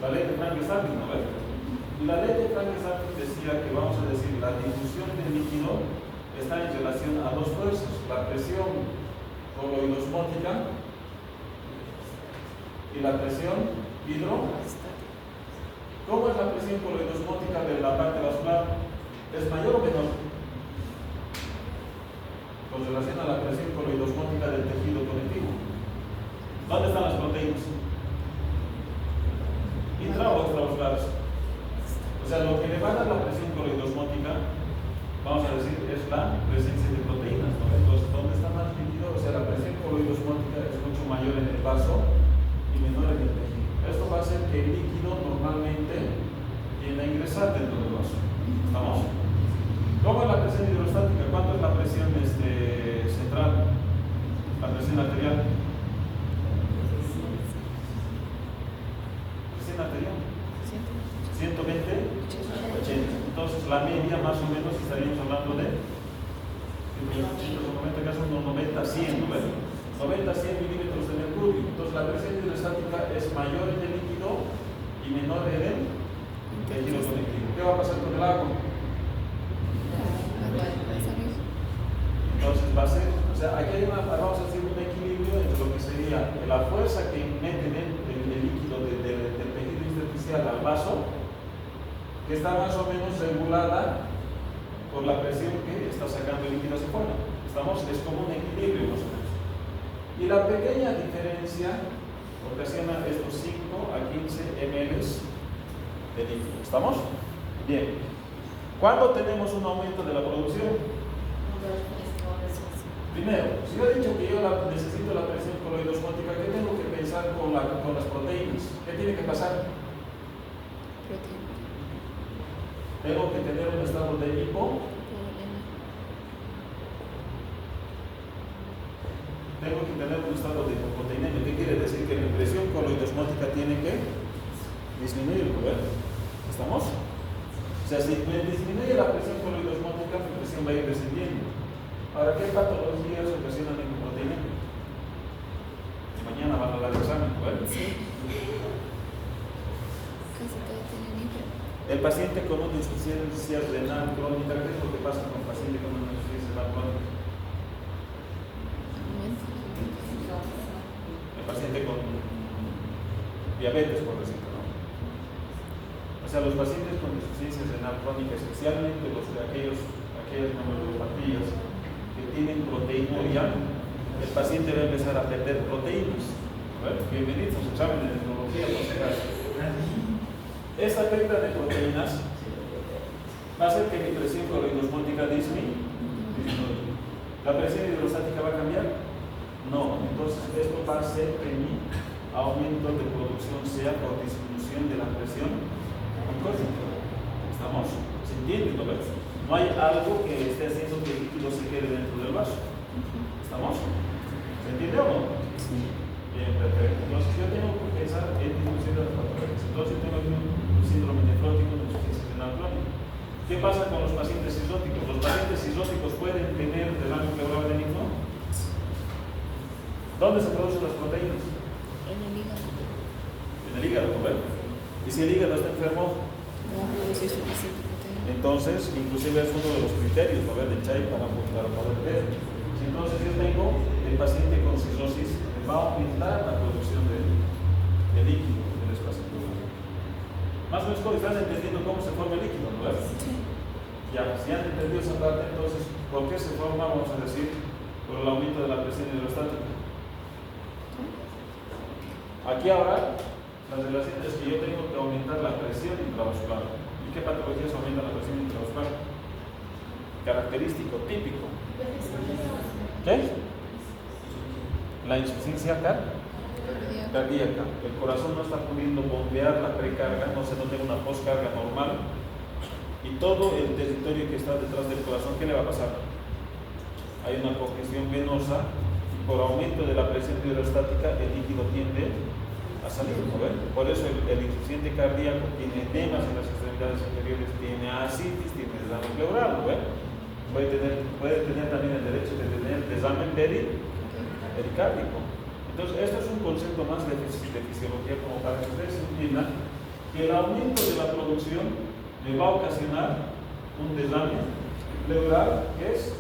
La ley de Frank-Starling, ¿no? La ley de Frank-Starling decía que, vamos a decir, la difusión del líquido está en relación a dos fuerzas, la presión coloidosmótica y la presión hidrostática. ¿Cómo es la presión coloidosmótica de la parte vascular? ¿Es mayor o menor? Con relación a la presión coloidosmótica del tejido conectivo. ¿Dónde están las proteínas? Intra o extravasculares. O sea, lo que le va a dar la presión coloidosmótica, vamos a decir, es la presencia de proteínas, ¿no? Entonces, ¿dónde está más líquido? O sea, la presión coloidosmótica es mucho mayor en el vaso y menor en el tejido. Esto va a hacer que el líquido normalmente tiende a ingresar dentro del vaso. ¿Estamos? ¿Cómo es la presión hidrostática? ¿Cuánto es la presión central? La presión arterial. Arterial 120, 80. Entonces la media más o menos estaríamos hablando de en este caso unos 90 a 100, ¿no? 90 a 100 milímetros de mercurio. Entonces la presión hidrostática es mayor en el líquido y menor en el tejido conectivo. ¿Qué va a pasar con el agua? Entonces va a ser, o sea, aquí hay vamos a decir un equilibrio entre lo que sería la fuerza que mete el líquido del tejido intersticial al vaso, que está más o menos regulada por la presión que está sacando el líquido hacia afuera. Es como un equilibrio más o menos. Y la pequeña diferencia ocasiona estos 5 a 15 ml de líquido. ¿Estamos? Bien. ¿Cuándo tenemos un aumento de la producción? Primero, si yo he dicho que yo necesito la presión coloidosmótica, ¿qué tengo que pensar con las proteínas? ¿Qué tiene que pasar? Tengo que tener un estado de hipoproteinemia. ¿Qué quiere decir? Que la presión coloidosmótica tiene que disminuir, ¿no? ¿Estamos? O sea, si me disminuye la presión coloidosmótica, mi presión va a ir descendiendo. Ahora, ¿qué patologías ocasionan hipoproteinemia? Mañana van a dar el examen, ¿no? Sí. El paciente con una insuficiencia renal crónica, ¿qué es lo que pasa con el paciente con una insuficiencia renal crónica? El paciente con diabetes, por decirlo, ¿no? O sea, los pacientes con insuficiencia renal crónica, especialmente aquellas neuropatías que tienen proteinuria, el paciente va a empezar a perder proteínas. Bueno, bienvenidos a los exámenes de neurología, por si acaso. Esta pérdida de proteínas va a hacer que mi presión coloidosmótica disminuya. ¿La presión hidrostática va a cambiar? No. Entonces, esto va a hacer que mi aumento de producción sea por disminución de la presión glucósica. ¿Estamos? entiende? ¿No ves? No hay algo que esté haciendo que el líquido se quede dentro del vaso. ¿Estamos? ¿Se entiende o no? Sí. Bien, perfecto. Entonces yo tengo que pensar en disminución de las patologías. Entonces tengo aquí un síndrome nefrótico de insuficiencia renal crónica. ¿Qué pasa con los pacientes cirróticos? ¿Los pacientes cirróticos pueden tener derrame pleural benigno? ¿Dónde se producen las proteínas? En el hígado. En el hígado, ¿no? ¿Y si el hígado está enfermo? No produce suficiente proteína. Entonces, inclusive es uno de los criterios, ¿no? Del CHAI para poder ver. Entonces yo tengo el paciente con cirrosis, va a aumentar la producción de líquido del espacio pleural. Más o menos están entendiendo cómo se forma el líquido, ¿no? Sí. Ya, si han entendido esa parte, entonces, ¿por qué se forma? Vamos a decir, por el aumento de la presión hidrostática. Aquí ahora, la relación es que yo tengo que aumentar la presión intravascular. ¿Y qué patologías aumentan la presión intravascular? Característico, típico. ¿Qué? La insuficiencia cardíaca. El corazón no está pudiendo bombear la precarga, no tiene una poscarga normal. Y todo el territorio que está detrás del corazón, ¿qué le va a pasar? Hay una congestión venosa y por aumento de la presión hidrostática el líquido tiende a salir, ¿no ven? Por eso el insuficiente cardíaco tiene edemas en las extremidades inferiores, tiene ascitis, tiene desame pleural, ¿no ven? Puede tener también el derecho de tener desame pericárdico. Entonces, esto es un concepto más de fisiología como para que ustedes entiendan que el aumento de la producción me va a ocasionar un desame pleural que es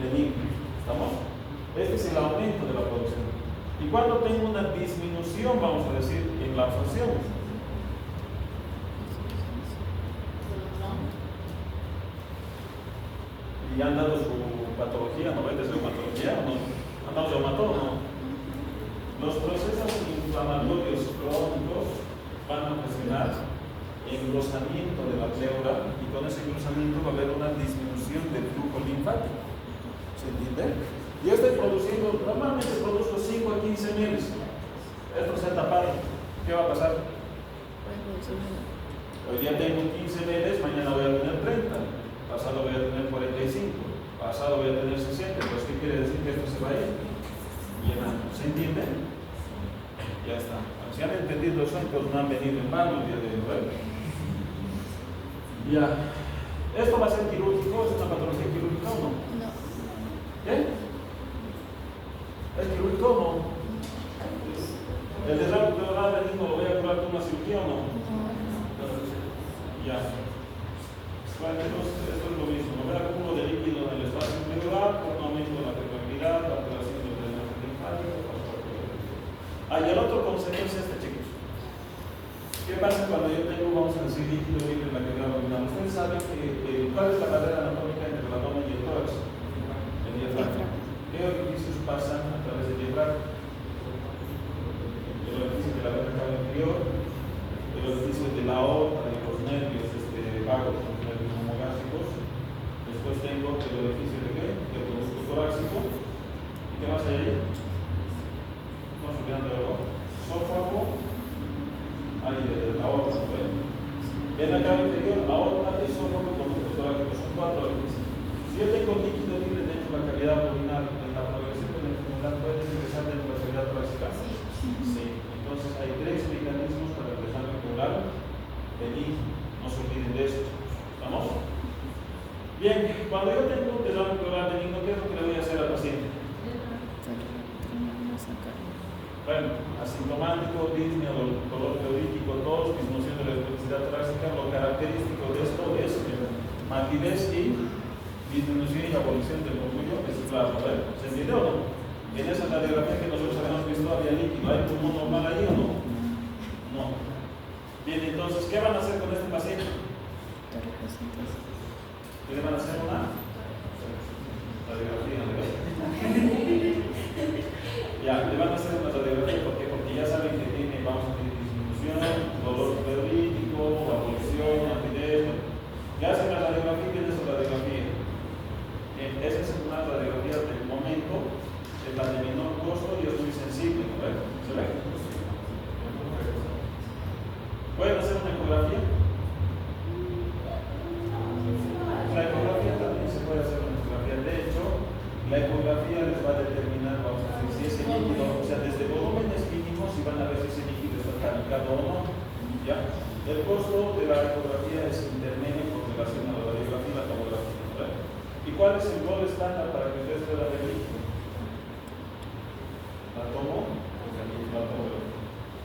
benigno. ¿Estamos? Este es el aumento de la producción. Y cuando tengo una disminución, vamos a decir, en la absorción. Y ya han dado su patología, ¿no ven? ¿Es reumatología o no? ¿Han dado reumatólogo o no? Los procesos inflamatorios crónicos van a ocasionar engrosamiento de la pleura y con ese engrosamiento va a haber una disminución del flujo linfático. ¿Se entiende? Yo estoy produciendo, normalmente produzco 5 a 15 ml. Esto se ha tapado. ¿Qué va a pasar? Hoy día tengo 15 ml, mañana voy a tener 30, pasado voy a tener 45, pasado voy a tener 60. Entonces, ¿qué quiere decir? Que esto se va a ir llenando. ¿Se entiende? Ya está. Si han entendido eso, entonces no han venido en vano el día de hoy. Ya. ¿Esto va a ser quirúrgico? ¿Es una patología quirúrgica o no? No. ¿Qué? ¿Es quirúrgico o no? ¿El desarrollo pleural benigno lo voy a curar con una cirugía o no? Ya. Bueno, entonces esto es lo mismo. No habrá acúmulo de líquido en el espacio pleural por un aumento de la permeabilidad, la alteración del drenaje linfático. Y el otro concepto es este, chicos. ¿Qué pasa cuando yo tengo, vamos a decir, líquido libre en la cavidad abdominal? Ustedes saben que ¿cuál es la barrera anatómica entre el abdomen y el tórax? El diafragma. ¿Qué orificios pasan a través del diafragma? El orificio de la vena cava inferior, el orificio de la aorta y los nervios vagos, los nervios homogástricos. Después tengo el orificio de ¿qué? Del conducto torácico. ¿Y qué más hay ahí? Estamos olvidando algo. Esófago, ahí la aorta, ¿ven? Vena cava inferior, aorta, esófago, conducto torácico. Son 4 orificios. Si yo tengo líquido libre dentro de la cavidad abdominal, en la progresión de la enfermedad, ¿puede ingresar dentro de la cavidad torácica? Sí. Entonces hay 3 mecanismos para el desarme pleural benigno. No se olviden de esto. ¿Estamos? Bien, cuando yo tengo un desarme pleural benigno, ¿qué es lo que le voy a hacer al paciente? Bueno, asintomático, disnea, dolor pleurítico, tos, disminución de la elasticidad torácica. Lo característico de esto es matidez y disminución y abolición del murmullo. Es claro, ¿verdad? ¿Se entiende o no? En esa radiografía que nosotros habíamos visto había líquido. ¿Hay pulmón normal ahí o no? No. Bien, entonces, ¿qué van a hacer con este paciente? ¿Qué le van a hacer una radiografía? Ya, le van a hacer una radiografía. ¿Por qué? Porque ya saben que tiene, vamos a tener disminución, dolor pleurítico, abolición, matidez. Ya hacen la radiografía y tienen su radiografía. Esa es una radiografía del momento, es la de menor costo y es muy sensible, ¿no ven? ¿Se ve? ¿Pueden hacer una ecografía? El costo de la ecografía es intermedio con relación a la radiografía y la tomografía, ¿verdad? ¿Y cuál es el gol estándar para que ustedes puedan ver líquido? La tomo, la tomografía.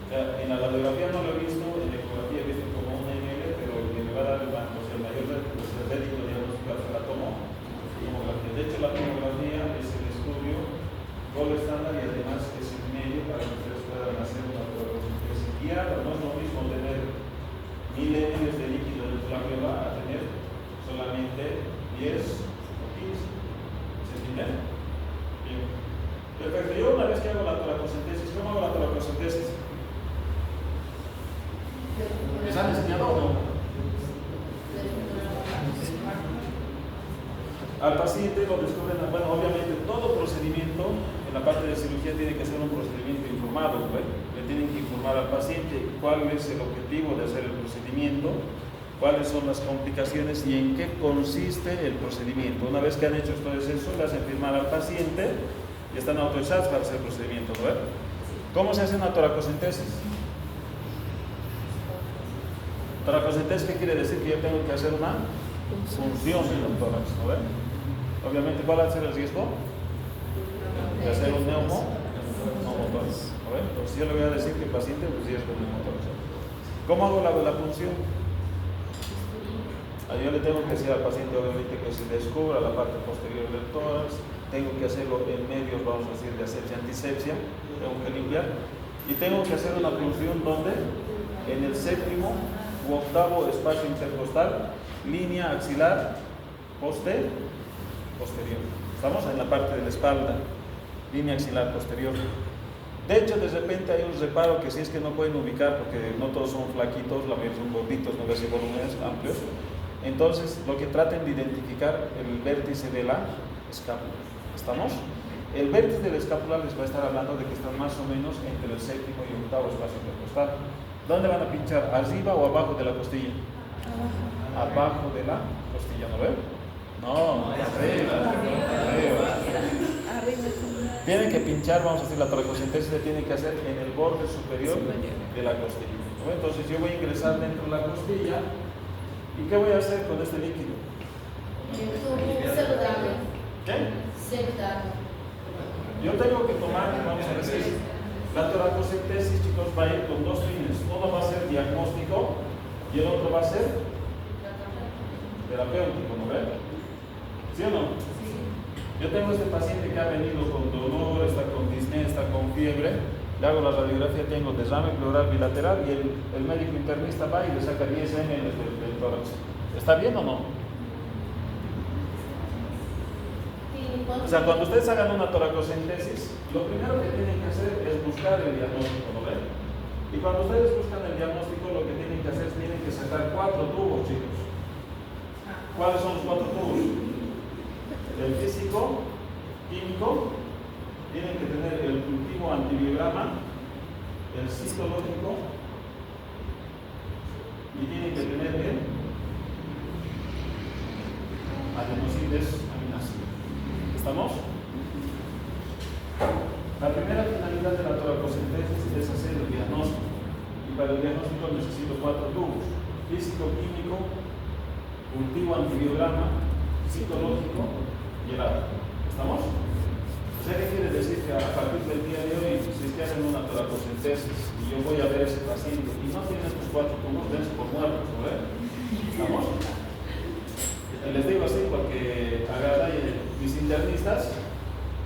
O sea, en la radiografía no lo he visto, en la ecografía he visto como un ml, pero el que me va a dar el banco, o sea, el mayor rédito diagnóstico es la tomografía. De hecho, la tomografía es el estudio gol estándar y además es el medio para que ustedes puedan hacer una prueba. Guiada, no es lo mismo tener 1000 ml de líquido dentro de la prueba a tener solamente 10 o 15. ¿Se entiende? Bien. Perfecto. Yo una vez que hago la toracocentesis, ¿cómo hago la toracocentesis? ¿Les han enseñado o no? Al paciente lo descubren, bueno, obviamente todo procedimiento en la parte de cirugía tiene que ser un procedimiento informado, ¿ve? Le tienen que informar al paciente cuál es el objetivo de hacer el procedimiento, cuáles son las complicaciones y en qué consiste el procedimiento. Una vez que han hecho todo eso, le hacen firmar al paciente y están autorizados para hacer el procedimiento, ¿no? ¿Cómo se hace una toracocentesis? Toracocentesis, ¿qué quiere decir? Que yo tengo que hacer una función en el tórax, ¿no? Obviamente, ¿cuál va a ser el riesgo? De hacer un neumotórax. Entonces yo le voy a decir que el paciente pues riesgo de neumotórax. ¿Cómo hago la punción? Yo le tengo que decir al paciente obviamente que se descubra la parte posterior del tórax, tengo que hacerlo en medios, vamos a decir, de asepsia antisepsia, tengo que limpiar y tengo que hacer una punción donde en el séptimo u octavo espacio intercostal, línea axilar posterior. Estamos en la parte de la espalda, línea axilar posterior. De hecho, de repente hay un reparo que si es que no pueden ubicar, porque no todos son flaquitos, la mayoría son gorditos, no ves volúmenes amplios. Entonces, lo que traten de identificar el vértice de la escápula. ¿Estamos? El vértice de la escápula les va a estar hablando de que están más o menos entre el séptimo y octavo espacio intercostal. ¿Dónde van a pinchar? ¿Arriba o abajo de la costilla? Abajo de la costilla, ¿no ven? No, arriba. Tienen que pinchar, vamos a decir, la toracocentesis se tiene que hacer en el borde superior de la costilla, ¿no? Entonces yo voy a ingresar dentro de la costilla y ¿qué voy a hacer con este líquido? Saludable. ¿Qué? Saludable. Yo tengo que tomar, vamos a decir, la toracocentesis, chicos, va a ir con dos fines. Uno va a ser diagnóstico y el otro va a ser terapéutico, ¿no ven? ¿Sí o no? Yo tengo este paciente que ha venido con dolor, está con disnea, está con fiebre, le hago la radiografía, tengo derrame pleural bilateral y el médico internista va y le saca 10 ml del tórax. ¿Está bien o no? O sea, cuando ustedes hagan una toracocentesis, lo primero que tienen que hacer es buscar el diagnóstico, ¿no ven? Y cuando ustedes buscan el diagnóstico, lo que tienen que hacer es tienen que sacar 4 tubos, chicos. ¿Cuáles son los 4 tubos? El físico, químico, tienen que tener el cultivo antibiograma, el citológico y tienen que tener el adenosídeos aminoácidos. ¿Estamos? La primera finalidad de la toracocentesis es hacer el diagnóstico y para el diagnóstico necesito 4 tubos: físico, químico, cultivo antibiograma, citológico y el agua. ¿Estamos? O sea, ¿qué quiere decir? Que a partir del día de hoy, si es que hacen una toracocentesis y yo voy a ver a ese paciente y no tiene estos 4 tubos, dense por muertos, ¿no ven? ¿Estamos? Y les digo así porque agarran mis internistas,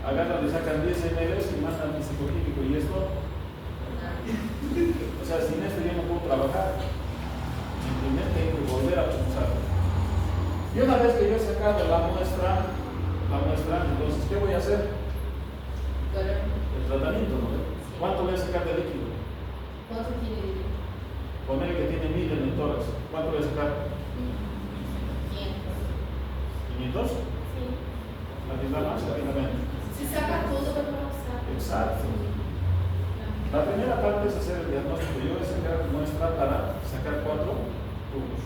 agarran, le sacan 10 ml y mandan fisicoquímico y esto. O sea, sin esto yo no puedo trabajar. Simplemente tengo que volver a pulsar. Y una vez que yo he sacado la muestra, entonces, ¿qué voy a hacer? El tratamiento, ¿no? ¿Cuánto voy a sacar de líquido? ¿Cuánto tiene líquido? Ponele que tiene 1000 en el tórax. ¿Cuánto voy a sacar? 500. ¿500? Sí. La misma más, rápidamente. Si saca todo, pero no saca. Exacto. La primera parte es hacer el diagnóstico. Yo voy a sacar muestra para sacar 4 tubos.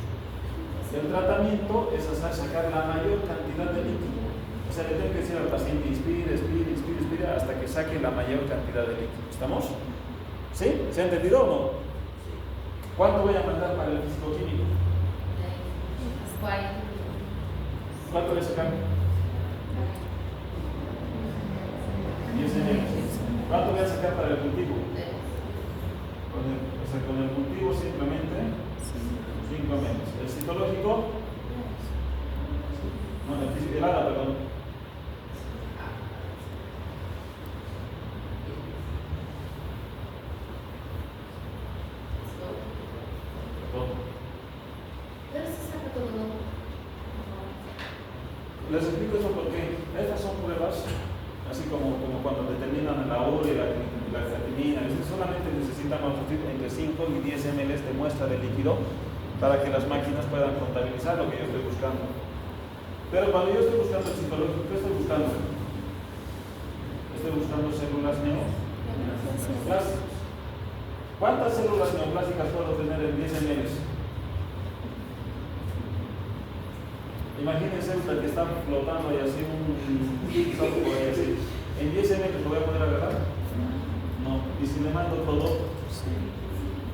El tratamiento es sacar la mayor cantidad de líquido. O sea, le tengo que decir al paciente inspire hasta que saque la mayor cantidad de líquido. ¿Estamos? ¿Sí? ¿Se ha entendido o no? ¿Cuánto voy a mandar para el físico-químico? 40. ¿Cuánto voy a sacar? 10 ml. ¿Cuánto voy a sacar para el cultivo? Con el cultivo simplemente 5 menos. ¿El citológico? No, el ADA, perdón. Pero se saca todo, ¿no? Les explico eso porque estas son pruebas, así como cuando determinan la urea y la creatinina, solamente necesitamos entre 5 y 10 ml de muestra de líquido para que las máquinas puedan contabilizar lo que yo estoy buscando. Pero cuando yo estoy buscando el citológico, ¿qué estoy buscando? Estoy buscando células neoplásticas. ¿Cuántas células neoplásticas puedo tener en 10 ml? Imagínense usted que está flotando y así ¿en 10 ml lo voy a poder agarrar? No. ¿Y si le mando todo?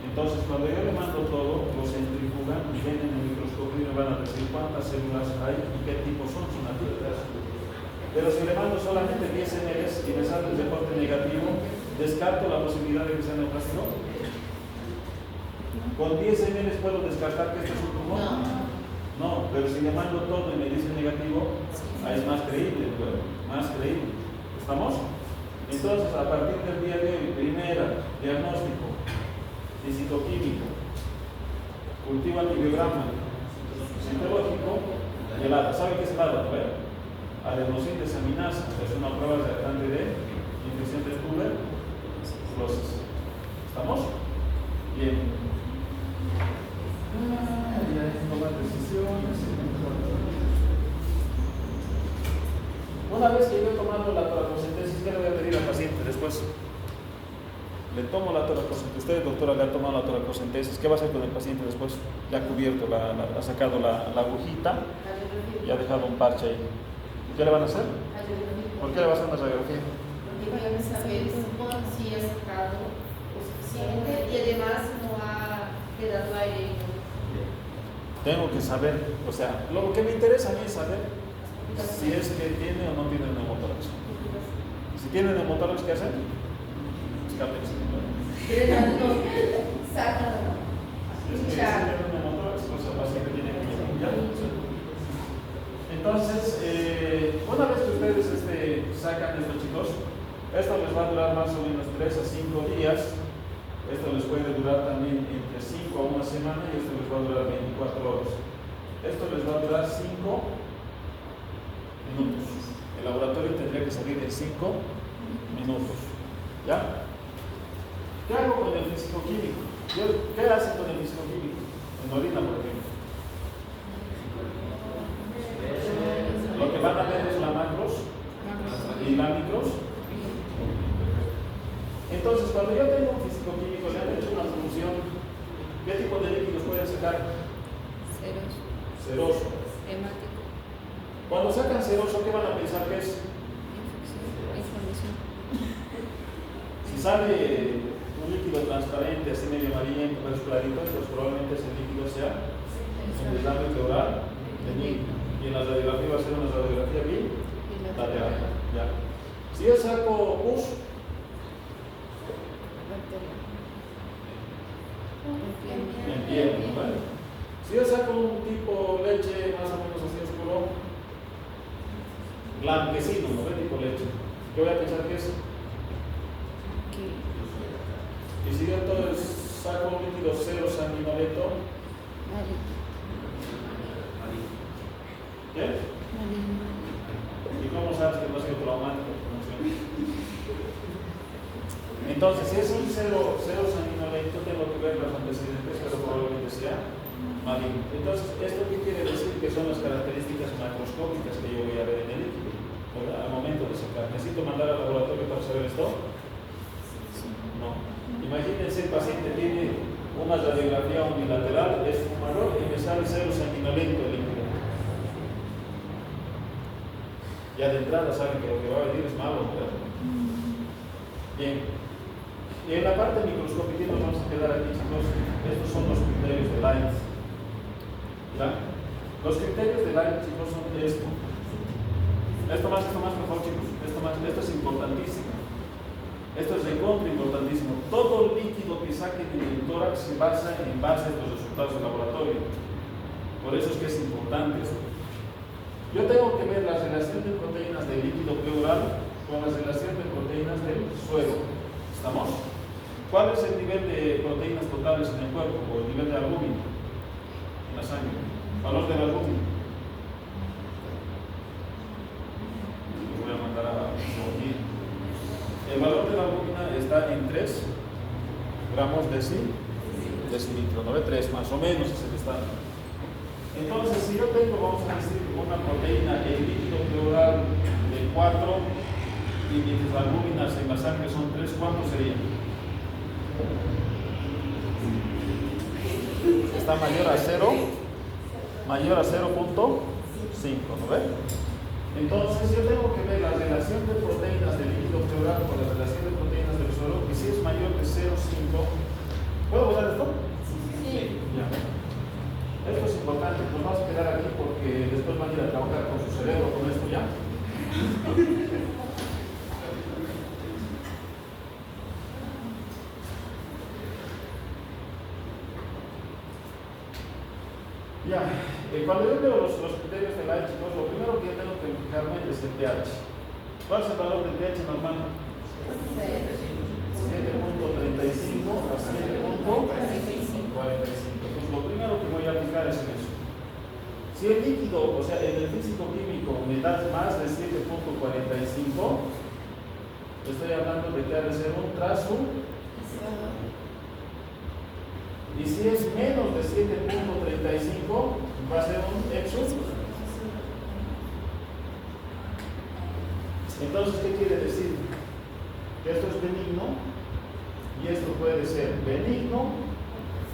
Entonces, cuando yo le mando todo, lo centrifugan, vienen en el microscopio y me van a decir cuántas células hay y qué tipo son su naturaleza. Pero si le mando solamente 10 ml y me sale el reporte negativo, ¿descarto la posibilidad de que sea neoplástico? ¿Con 10 ml puedo descartar que este es un tumor? No, pero si le mando todo y me dice negativo, ahí es más creíble, más creíble. ¿Estamos? Entonces, a partir del día de hoy, primera, diagnóstico, físico-químico, cultivo antibiograma, citológico y el ADA. ¿Sabe qué es el ADA? Adenosín desaminasa, es una prueba reactante de infección de tuberculosis. ¿Estamos? Bien. Tomar decisiones. Una vez que yo he tomado la toracocentesis, ¿qué le voy a pedir al paciente después? Le tomo la toracocentesis. Usted, doctora, le ha tomado la toracocentesis. ¿Qué va a hacer con el paciente después? Ya ha cubierto, ha sacado la agujita y ha dejado un parche ahí. ¿Qué le van a hacer? ¿Por qué le va a hacer una radiografía? Porque voy a saber si ha sacado lo suficiente y además no ha quedado aire. Tengo que saber, o sea, lo que me interesa a mí es saber si es que tiene o no tiene neumotórax. Si tiene neumotórax, ¿qué hacen? Escápense. Sácalo. Si tiene neumotórax, pues el paciente tiene que ir. Entonces, una vez que ustedes sacan estos chicos, esto les va a durar más o menos 3 a 5 días. Esto les puede durar también entre 5 a 1 semana y esto les va a durar 24 horas. Esto les va a durar 5 minutos. El laboratorio tendría que salir en 5 minutos. ¿Ya? ¿Qué hago con el físico-químico? ¿Qué hacen con el físico-químico? En orina, por ejemplo. Lo que van a ver es la macros y la micros. Entonces, cuando yo tengo un físico-químico, le han hecho una solución, ¿qué tipo de líquidos pueden sacar? Ceroso. Hemático. Cuando sacan ceroso, ¿qué van a pensar que es? Inflamación. Si sale un líquido transparente, así medio amarillento, medio clarito, pues probablemente ese líquido sea un desdame oral benigno. Y en la radiografía va a ser una radiografía bilateral. Ya. Si yo saco pus, en piel, ¿vale? Si yo saco un tipo leche más o menos así oscuro, blanquecino, ¿no ve? Tipo leche, yo voy a pensar que es. Y si yo entonces saco un líquido cero sanguinoleto, ¿qué? ¿Y cómo sabes que no ha sido traumático? Entonces, si es un cero sanguinoleto, tengo que ver los antecedentes, pero probablemente sea maligno. Entonces, ¿esto qué quiere decir? Que son las características macroscópicas que yo voy a ver en el líquido, ¿verdad? Al momento de sacar. ¿Necesito mandar al laboratorio para saber esto? No. Imagínense, el paciente tiene una radiografía unilateral, es fumador y me sale cero sanguinolento el líquido. Ya de entrada saben que lo que va a venir es malo, ¿verdad? Bien. En la parte microscópica nos vamos a quedar aquí, chicos. Estos son los criterios de Light. ¿Ya? Los criterios de Light, chicos, son esto. Esto más, por favor, chicos. Esto es importantísimo. Esto es recontra importantísimo. Todo líquido que saquen del tórax se basa en base a estos resultados del laboratorio. Por eso es que es importante esto. Yo tengo que ver la relación de proteínas del líquido pleural con la relación de proteínas del suero. ¿Estamos? ¿Cuál es el nivel de proteínas totales en el cuerpo o el nivel de albúmina en la sangre? Valor del albúmina. Lo voy a mandar a aquí. El valor de la albúmina está en 3 gramos decilitro, ¿no? 3 más o menos es el estándar. Entonces, si yo tengo, vamos a decir, una proteína en líquido pleural de 4 y mis albúminas en la sangre son 3, ¿cuánto sería? Está mayor a 0, mayor a 0.5, ¿no ve? Entonces yo tengo que ver la relación de proteínas del líquido pleural con la relación de proteínas del suelo, y si es mayor de 0.5, ¿puedo usar esto? Sí. Ya. Esto es importante, nos vamos a quedar aquí porque después van a ir a trabajar con su cerebro con esto ya. Ya, cuando yo veo los criterios de Light, chicos, lo primero que yo tengo que fijarme es el pH. ¿Cuál es el valor del pH normal? 7.35 a 7.45. Pues lo primero que voy a fijar es en eso. Si el líquido, o sea, en el físico-químico me da más de 7.45, estoy hablando de que ha de ser un trazo. Y si es menos de 7.35, va a ser un exo. Entonces, ¿qué quiere decir? Que esto es benigno y esto puede ser benigno,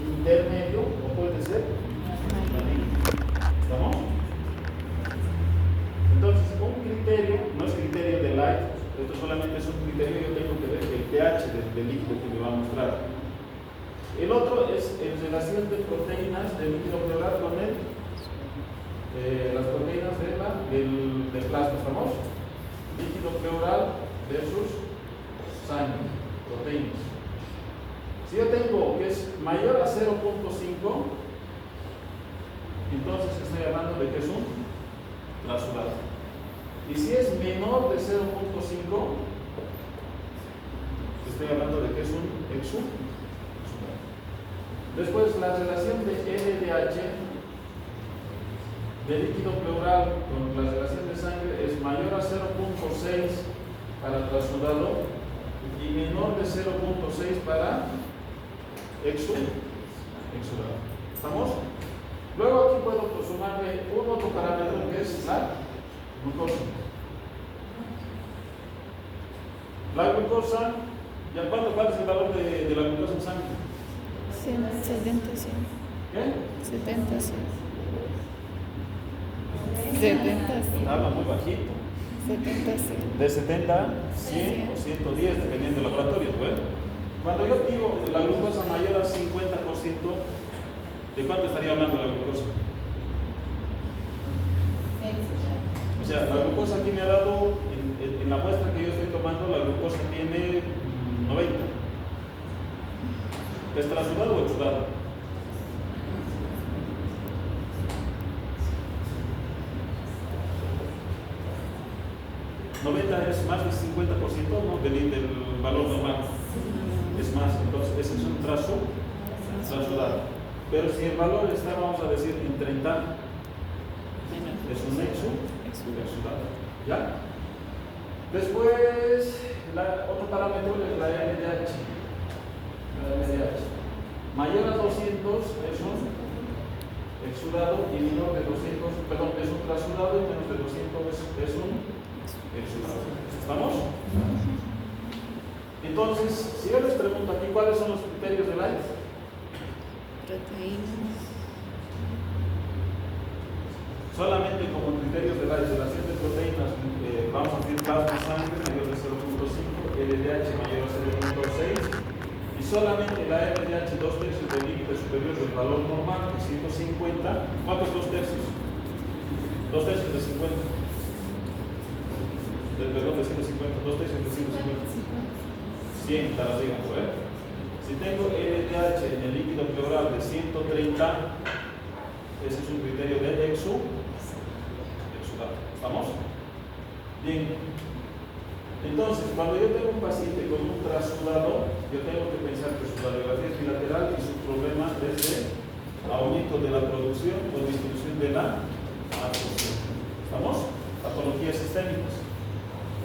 intermedio o puede ser maligno. ¿Estamos? Entonces, un criterio, no es criterio de Light, esto solamente es un criterio, yo tengo que ver el pH del líquido que me va a mostrar. El otro es en relación de proteínas del líquido pleural con las proteínas del plasma, ¿estamos? Líquido pleural versus sangre, proteínas. Si yo tengo que es mayor a 0.5, entonces estoy hablando de que es un trasudado. Y si es menor de 0.5, estoy hablando de que es un exudado. Después, la relación de LDH de líquido pleural con la relación de sangre es mayor a 0.6 para trasudado y menor de 0.6 para exudado. ¿Estamos? Luego aquí puedo sumarle un otro parámetro que es la glucosa. La glucosa, ¿ya cuál es el valor de la glucosa en sangre? 70, 100. ¿Qué? 70, 100. 70, 100. Habla muy bajito. 70, 100. De 70, 100 o 110, dependiendo del laboratorio. Bueno, cuando yo digo la glucosa mayor al 50%, ¿de cuánto estaría hablando la glucosa? O sea, la glucosa aquí me ha dado, en la muestra que yo estoy tomando, la glucosa tiene 90. ¿Es trasudado o exudado? ¿90 es más del 50%? No, del valor normal. Es más, entonces ese es un trasudado. Pero si el valor está, vamos a decir, en 30, es un exudado. ¿Ya? Después, otro parámetro es la LDH. Mayor a 200 es un exudado y menor de 200, perdón, es un trasudado y menos de 200 es un exudado. ¿Estamos? Entonces, si yo les pregunto aquí cuáles son los criterios de Light. Proteínas. Solamente como criterios de la relación de proteínas, vamos a decir plasma sangre mayor de 0.5, LDH mayor a 0.6 solamente la RDH 2 tercios del límite superior del valor normal, que es 150, ¿cuánto es 2 tercios? 2 tercios de 50. Perdón, de 150, 2 tercios de 150. 100, la digan, ¿eh? Si tengo LDH en el líquido pleural de 130, ese es un criterio de exudado. ¿Estamos? Bien. Entonces, cuando yo tengo un paciente con un trasudado, yo tengo que pensar que su radiografía es bilateral y su problema es de aumento de la producción o disminución de la absorción. ¿Estamos? Patologías sistémicas.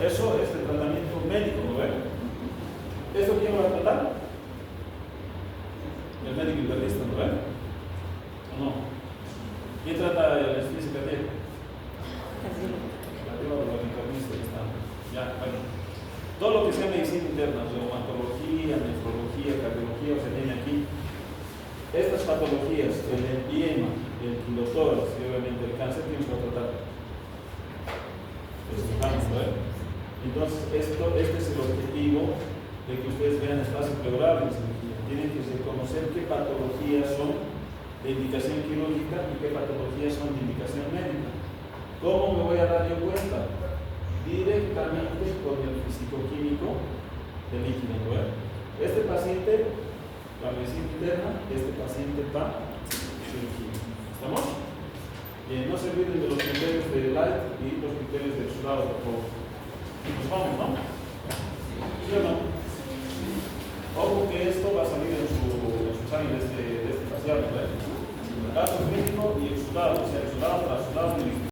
Eso es el tratamiento médico, ¿no ven? ¿Esto quién va a tratar? El médico internista, ¿no ven? ¿O no? ¿Quién trata el anestesia cardíaca? Cardiólogo, el internista que está. Ya, bueno. Todo lo que sea medicina interna, reumatología, nefrología, cardiología, se tiene aquí. Estas patologías, el empiema, el quilotórax y obviamente el cáncer, ¿quién se va a tratar? El cirujano, ¿no? Entonces, este es el objetivo de que ustedes vean espacio pleural en cirugía. Tienen que reconocer qué patologías son de indicación quirúrgica y qué patologías son de indicación médica. ¿Cómo me voy a dar yo cuenta? Directamente con el fisicoquímico del líquido, ¿no? Este paciente, la medicina interna, este paciente va a cirugía. ¿Estamos? Bien, no se olviden de los criterios de Light y los criterios de exudado, por favor. Nos vamos, ¿no? ¿Sí o no? Ojo que esto va a salir en su examen de este facial, ¿no? Caso clínico y exudado, o sea, exudado, trasudado y